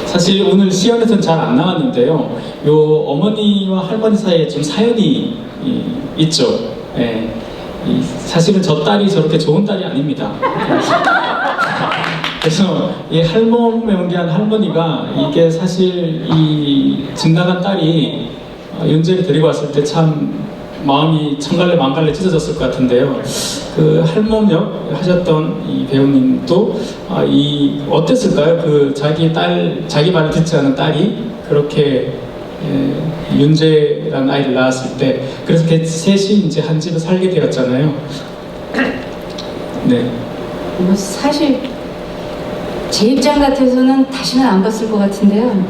사실 오늘 시연에서는 잘 안 나왔는데요. 요 어머니와 할머니 사이에 좀 사연이 있죠. 예. 사실은 저 딸이 저렇게 좋은 딸이 아닙니다. 그래서 이 할멈 연기한 할머니가 이게 사실 이 진나간 딸이 윤재를 데리고 왔을 때 참 마음이 천갈래 만갈래 찢어졌을 것 같은데요. 그 할멈 역 하셨던 이 배우님도 이 어땠을까요? 그 자기 말을 듣지 않은 딸이 그렇게 윤재라는 아이를 낳았을 때 그래서 그 셋이 이제 한 집에 살게 되었잖아요. 네. 뭐 사실 제 입장 같아서는 다시는 안 봤을 것 같은데요.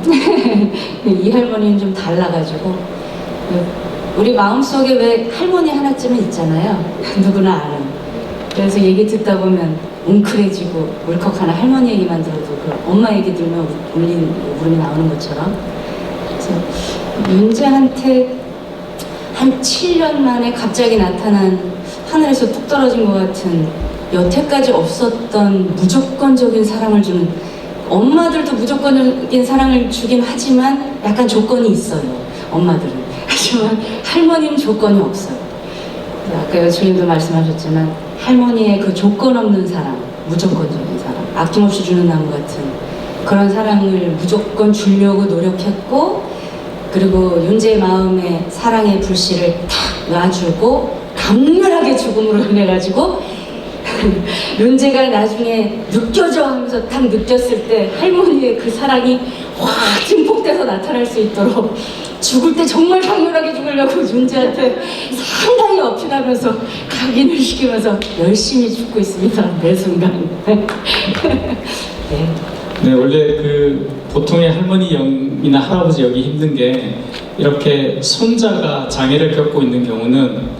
이 할머니는 좀 달라가지고 우리 마음속에 왜 할머니 하나쯤은 있잖아요. 누구나 아는. 그래서 얘기 듣다 보면 웅크해지고 울컥하는 할머니 얘기만 들어도 그 엄마 얘기 들으면 울음이 나오는 것처럼. 그래서 윤재한테 한 7년 만에 갑자기 나타난 하늘에서 뚝 떨어진 것 같은 여태까지 없었던 무조건적인 사랑을 주는, 엄마들도 무조건적인 사랑을 주긴 하지만 약간 조건이 있어요. 엄마들은. 하지만 할머니는 조건이 없어요. 아까 여주님도 말씀하셨지만 할머니의 그 조건 없는 사랑, 무조건적인 사랑, 아낌없이 주는 나무 같은 그런 사랑을 무조건 주려고 노력했고, 그리고 윤재의 마음에 사랑의 불씨를 탁 놔주고 강렬하게 죽음으로 인해가지고 윤재가 나중에 느껴져 하면서 딱 느꼈을 때 할머니의 그 사랑이 확 증폭돼서 나타날 수 있도록 죽을 때 정말 강렬하게 죽으려고 윤재한테 상당히 어필하면서 각인을 시키면서 열심히 죽고 있습니다. 매 순간. 네. 네, 원래 그 보통의 할머니 역이나 할아버지 역이 힘든 게 이렇게 손자가 장애를 겪고 있는 경우는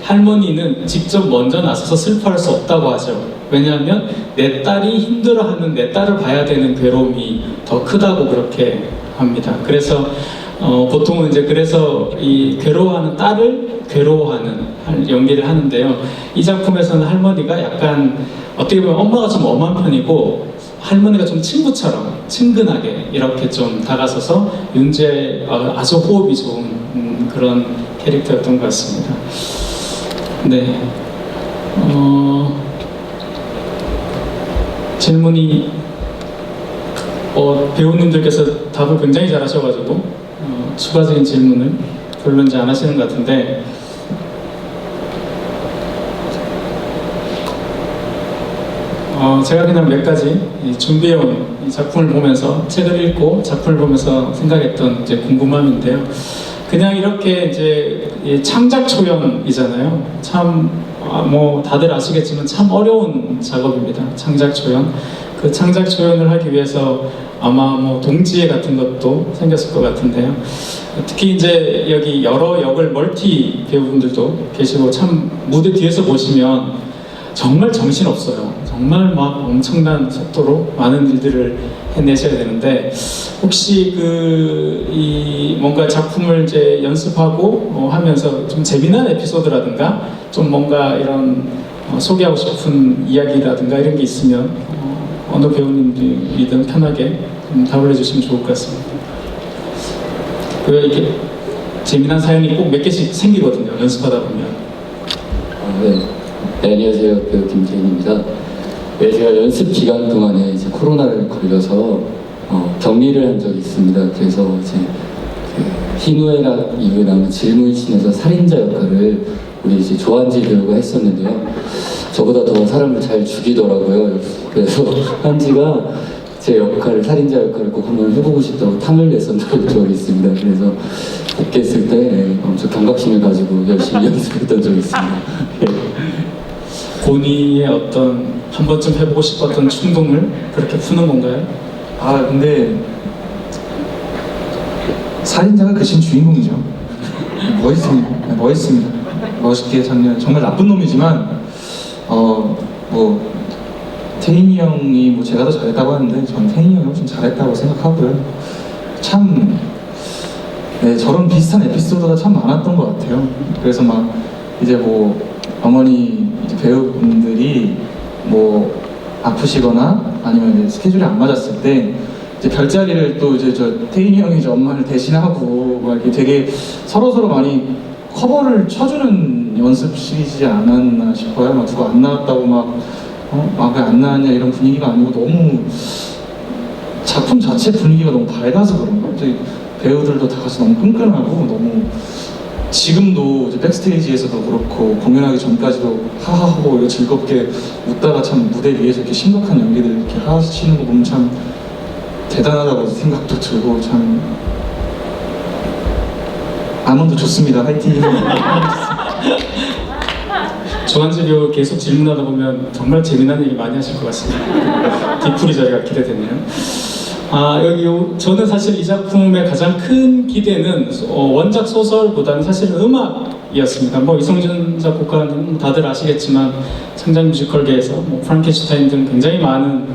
할머니는 직접 먼저 나서서 슬퍼할 수 없다고 하죠. 왜냐하면 내 딸이 힘들어하는 내 딸을 봐야 되는 괴로움이 더 크다고 그렇게 합니다. 그래서 보통은 이제 그래서 이 괴로워하는 딸을 괴로워하는 연기를 하는데요. 이 작품에서는 할머니가 약간 어떻게 보면 엄마가 좀 엄한 편이고 할머니가 좀 친구처럼 친근하게 이렇게 좀 다가서서 윤재 아주 호흡이 좋은 그런 캐릭터였던 것 같습니다. 네. 질문이 배우님들께서 답을 굉장히 잘하셔가지고 추가적인 질문을 별로 이제 안 하시는 것 같은데 제가 그냥 몇 가지 준비해온 이 작품을 보면서 책을 읽고 작품을 보면서 생각했던 이제 궁금함인데요. 그냥 이렇게 이제 창작 초연이잖아요. 참 뭐 다들 아시겠지만 참 어려운 작업입니다. 창작 초연. 그 창작 초연을 하기 위해서 아마 뭐 동지애 같은 것도 생겼을 것 같은데요. 특히 이제 여기 여러 역을 멀티 배우분들도 계시고 참 무대 뒤에서 보시면 정말 정신없어요. 정말 막 엄청난 속도로 많은 일들을 해내셔야 되는데 혹시 뭔가 작품을 이제 연습하고 하면서 좀 재미난 에피소드라든가 좀 뭔가 이런 소개하고 싶은 이야기라든가 이런 게 있으면 어느 배우님들이든 편하게 답을 해주시면 좋을 것 같습니다. 이렇게 재미난 사연이 꼭 몇 개씩 생기거든요. 연습하다 보면. 네, 안녕하세요. 배우 김재인입니다. 네, 제가 연습 기간 동안에 이제 코로나를 걸려서 격리를 한 적이 있습니다. 그래서 이제 그 희노애락 이후에 나오는 질문신에서 살인자 역할을 우리 이제 조한지 배우가 했었는데요. 저보다 더 사람을 잘 죽이더라고요. 그래서 한지가 제 역할을, 살인자 역할을 꼭 한번 해보고 싶다고 탐을 냈었던 적이 있습니다. 그래서 복귀했을 때 엄청 경각심을 가지고 열심히 연습했던 적이 있습니다. 고니의 어떤 한 번쯤 해보고 싶었던 충동을 그렇게 푸는 건가요? 근데 살인자가 그신 주인공이죠. 멋있습니다. 멋있게 정말 나쁜 놈이지만 뭐 태인이 형이 뭐 제가 더 잘했다고 하는데 저는 태인이 형이 훨씬 잘했다고 생각하고요. 참 저런 비슷한 에피소드가 참 많았던 것 같아요. 그래서 막 이제 뭐 어머니 이제 배우분들이 뭐 아프시거나 아니면 이제 스케줄이 안 맞았을 때 이제 별자리를 또 이제 저 태인이 형이 이제 엄마를 대신하고 막 이렇게 되게 서로 많이 커버를 쳐주는 연습실이지 않았나 싶어요. 막 누가 안 나왔다고 막 왜 안 나왔냐 이런 분위기가 아니고 너무 작품 자체 분위기가 너무 밝아서 그런가? 배우들도 다 같이 너무 끈끈하고 너무 지금도 이제 백스테이지에서도 그렇고 공연하기 전까지도 하하하고 이렇게 즐겁게 웃다가 참 무대 위에서 이렇게 심각한 연기들 이렇게 하시는 거 보면 참 대단하다고 생각도 들고 참 아몬드 좋습니다. 화이팅! 조한지 배우 계속 질문하다 보면 정말 재미난 얘기 많이 하실 것 같습니다. 뒤풀이 자리가 기대되네요. 저는 사실 이 작품의 가장 큰 기대는 원작 소설보다는 사실은 음악이었습니다. 뭐 이성준 작곡가는 다들 아시겠지만 창작 뮤지컬계에서 뭐 프랑켄슈타인 등 굉장히 많은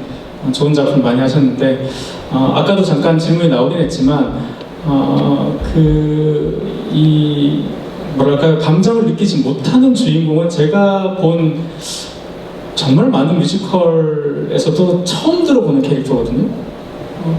좋은 작품 많이 하셨는데 아까도 잠깐 질문이 나오긴 했지만 뭐랄까요, 감정을 느끼지 못하는 주인공은 제가 본 정말 많은 뮤지컬에서도 처음 들어보는 캐릭터거든요.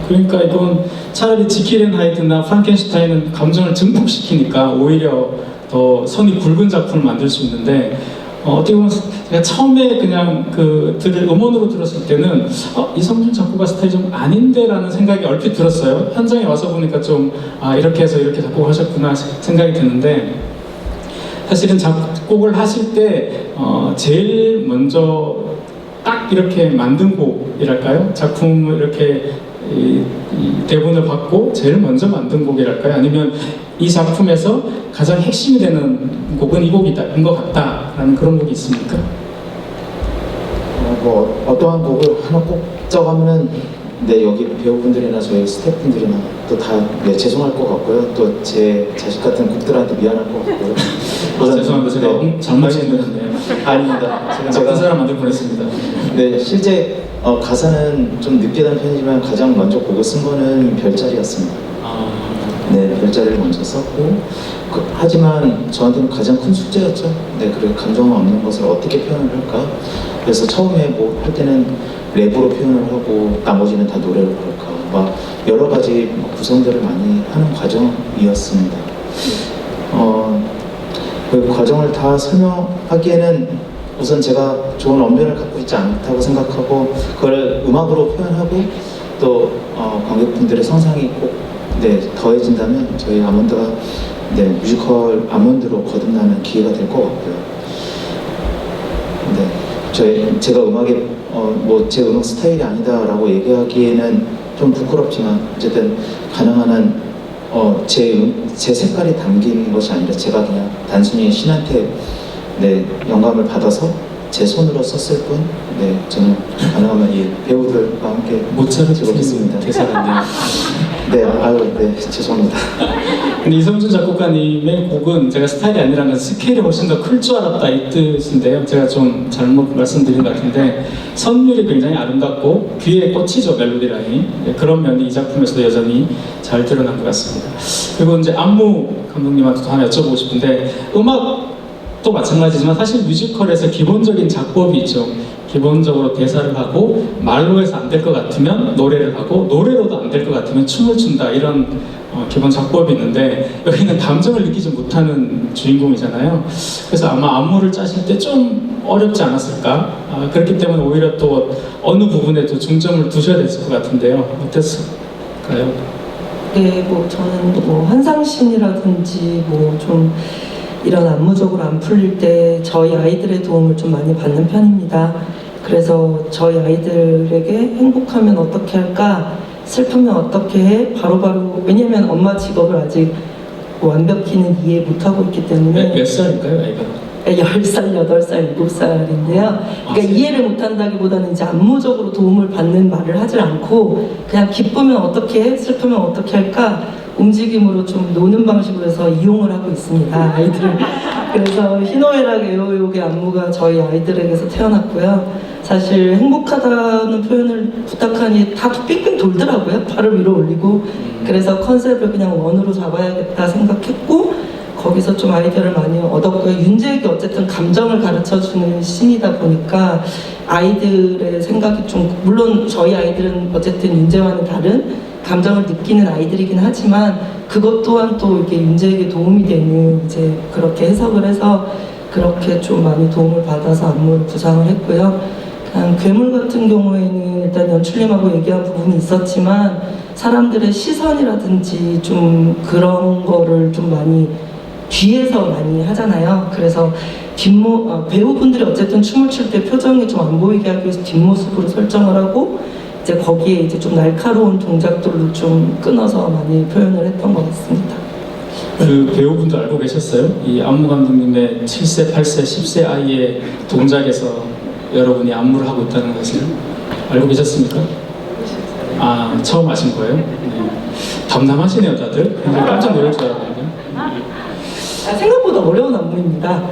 그러니까 이건 차라리 지킬 앤 하이드나 프랑켄슈타인은 감정을 증폭시키니까 오히려 더 선이 굵은 작품을 만들 수 있는데 어떻게 보면 제가 처음에 그냥 음원으로 들었을 때는 이성준 작곡가 스타일이 좀 아닌데 라는 생각이 얼핏 들었어요. 현장에 와서 보니까 좀 이렇게 해서 이렇게 작곡하셨구나 생각이 드는데 사실은 작곡을 하실 때 제일 먼저 딱 이렇게 만든 곡이랄까요? 작품을 이렇게 이 대본을 받고 제일 먼저 만든 곡이랄까요? 아니면 이 작품에서 가장 핵심이 되는 곡은 이 곡이다, 인 것 같다라는 그런 곡이 있습니까? 뭐 어떠한 곡을 하나 꼭 적으면은 네, 여기 배우분들이나 저희 스태프분들이나 또 다 죄송할 것 같고요. 또 제 자식 같은 곡들한테 미안할 것 같고요. 죄송합니다. 제가 잘못 했는데 아닙니다. 나쁜 사람 만들 뻔했습니다. 네, 실제 가사는 좀 늦게 단 편이지만 가장 먼저 곡을 쓴 거는 별자리였습니다. 네, 별자리를 먼저 썼고 하지만 저한테는 가장 큰 숙제였죠. 네, 그리고 감정을 없는 것을 어떻게 표현을 할까? 그래서 처음에 뭐 할 때는 랩으로 표현을 하고 나머지는 다 노래로 부를까? 막 여러 가지 구성들을 많이 하는 과정이었습니다. 그 과정을 다 설명하기에는 우선 제가 좋은 언변을 갖고 있지 않다고 생각하고 그걸 음악으로 표현하고 또 관객분들의 상상이 꼭 더해진다면 저희 아몬드가 뮤지컬 아몬드로 거듭나는 기회가 될 것 같고요. 제가 음악에 제 음악 스타일이 아니다라고 얘기하기에는 좀 부끄럽지만 어쨌든 가능한 한 제 색깔이 담긴 것이 아니라 제가 그냥 단순히 신한테 영감을 받아서 제 손으로 썼을 뿐, 저는 가능하면 이 배우들과 함께 모차르트겠습니다. 대사인데요. 죄송합니다. 근데 이성준 작곡가님의 곡은 제가 스타일이 아니라면 스케일이 훨씬 더 클 줄 알았다 이 뜻인데요. 제가 좀 잘못 말씀드린 것 같은데 선율이 굉장히 아름답고 귀에 꽂히죠, 멜로디 라인이. 그런 면이 이 작품에서도 여전히 잘 드러난 것 같습니다. 그리고 이제 안무 감독님한테도 하나 여쭤보고 싶은데 음악도 마찬가지지만 사실 뮤지컬에서 기본적인 작법이 있죠. 기본적으로 대사를 하고 말로 해서 안 될 것 같으면 노래를 하고 노래로도 안 될 것 같으면 춤을 춘다 이런 기본 작법이 있는데 여기는 감정을 느끼지 못하는 주인공이잖아요. 그래서 아마 안무를 짜실 때 좀 어렵지 않았을까? 그렇기 때문에 오히려 또 어느 부분에 또 중점을 두셔야 됐을 것 같은데요. 어땠을까요? 네, 저는 환상신이라든지 좀 이런 안무적으로 안 풀릴 때 저희 아이들의 도움을 좀 많이 받는 편입니다. 그래서 저희 아이들에게 행복하면 어떻게 할까? 슬프면 어떻게 해? 바로바로 왜냐면 엄마 직업을 아직 완벽히는 이해 못하고 있기 때문에 몇 살일까요, 아이가? 10살, 8살, 7살인데요. 그러니까 이해를 못한다기보다는 이제 안무적으로 도움을 받는 말을 하질 않고 그냥 기쁘면 어떻게 해? 슬프면 어떻게 할까? 움직임으로 좀 노는 방식으로 해서 이용을 하고 있습니다, 아이들을. 그래서 희노애락 애호애혹의 안무가 저희 아이들에게서 태어났고요. 사실 행복하다는 표현을 부탁하니 다 빙빙 돌더라고요. 팔을 위로 올리고. 그래서 컨셉을 그냥 원으로 잡아야겠다 생각했고 거기서 좀 아이디어를 많이 얻었고요. 윤재에게 어쨌든 감정을 가르쳐주는 신이다 보니까 아이들의 생각이 좀, 물론 저희 아이들은 어쨌든 윤재와는 다른 감정을 느끼는 아이들이긴 하지만 그것 또한 또 이렇게 윤재에게 도움이 되는 이제 그렇게 해석을 해서 그렇게 좀 많이 도움을 받아서 안무를 구상을 했고요. 그냥 괴물 같은 경우에는 일단 연출님하고 얘기한 부분이 있었지만 사람들의 시선이라든지 좀 그런 거를 좀 많이 뒤에서 많이 하잖아요. 그래서 배우분들이 어쨌든 춤을 출 때 표정이 좀 안 보이게 하기 위해서 뒷모습으로 설정을 하고 이제 거기에 이제 좀 날카로운 동작들로 좀 끊어서 많이 표현을 했던 것 같습니다. 그 배우분도 알고 계셨어요? 이 안무 감독님의 7세, 8세, 10세 아이의 동작에서 여러분이 안무를 하고 있다는 것을 알고 계셨습니까? 처음 아신 거예요? 네. 담담하시네요, 다들. 깜짝 놀랄 줄 알았거든요. 생각보다 어려운 안무입니다.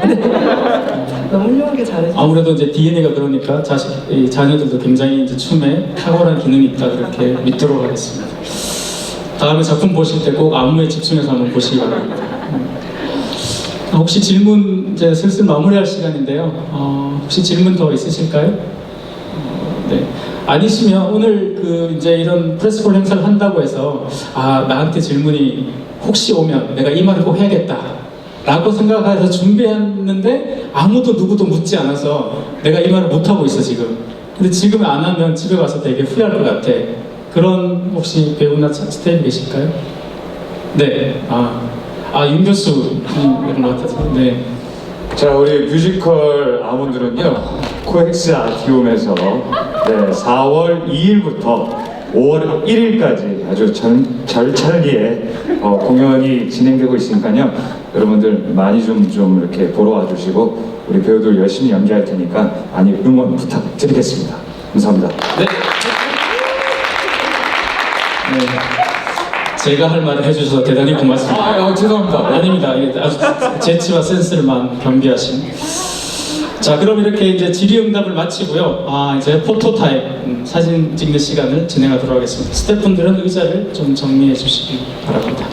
너무 훌륭하게 잘해주셨어요. 아무래도 이제 DNA가 그러니까 자녀들도 굉장히 이제 춤에 탁월한 기능이 있다 그렇게 믿도록 하겠습니다. 다음에 작품 보실 때 꼭 안무에 집중해서 한번 보시기 바랍니다. 혹시 질문 이제 슬슬 마무리할 시간인데요. 혹시 질문 더 있으실까요? 네. 아니시면 오늘 이제 이런 프레스폴 행사를 한다고 해서 나한테 질문이 혹시 오면 내가 이 말을 꼭 해야겠다 라고 생각해서 준비했는데 아무도 누구도 묻지 않아서 내가 이 말을 못하고 있어 지금. 근데 지금 안 하면 집에 가서 되게 후회할 것 같아. 그런 혹시 배우나 스태프 계실까요? 네. 윤 교수 이런 것 같아서. 네. 자, 우리 뮤지컬 아몬드는요 코엑스 아티움에서 4월 2일부터 5월 1일까지 아주 절찰리에 공연이 진행되고 있으니까요 여러분들 많이 좀 이렇게 보러 와주시고 우리 배우들 열심히 연기할 테니까 많이 응원 부탁드리겠습니다. 감사합니다. 네. 네. 제가 할 말을 해주셔서 대단히 고맙습니다. 죄송합니다. 아닙니다. 이게 아주 재치와 센스를만 겸비하신. 자, 그럼 이렇게 이제 질의응답을 마치고요. 이제 포토타임, 사진 찍는 시간을 진행하도록 하겠습니다. 스태프분들은 의자를 좀 정리해 주시기 바랍니다.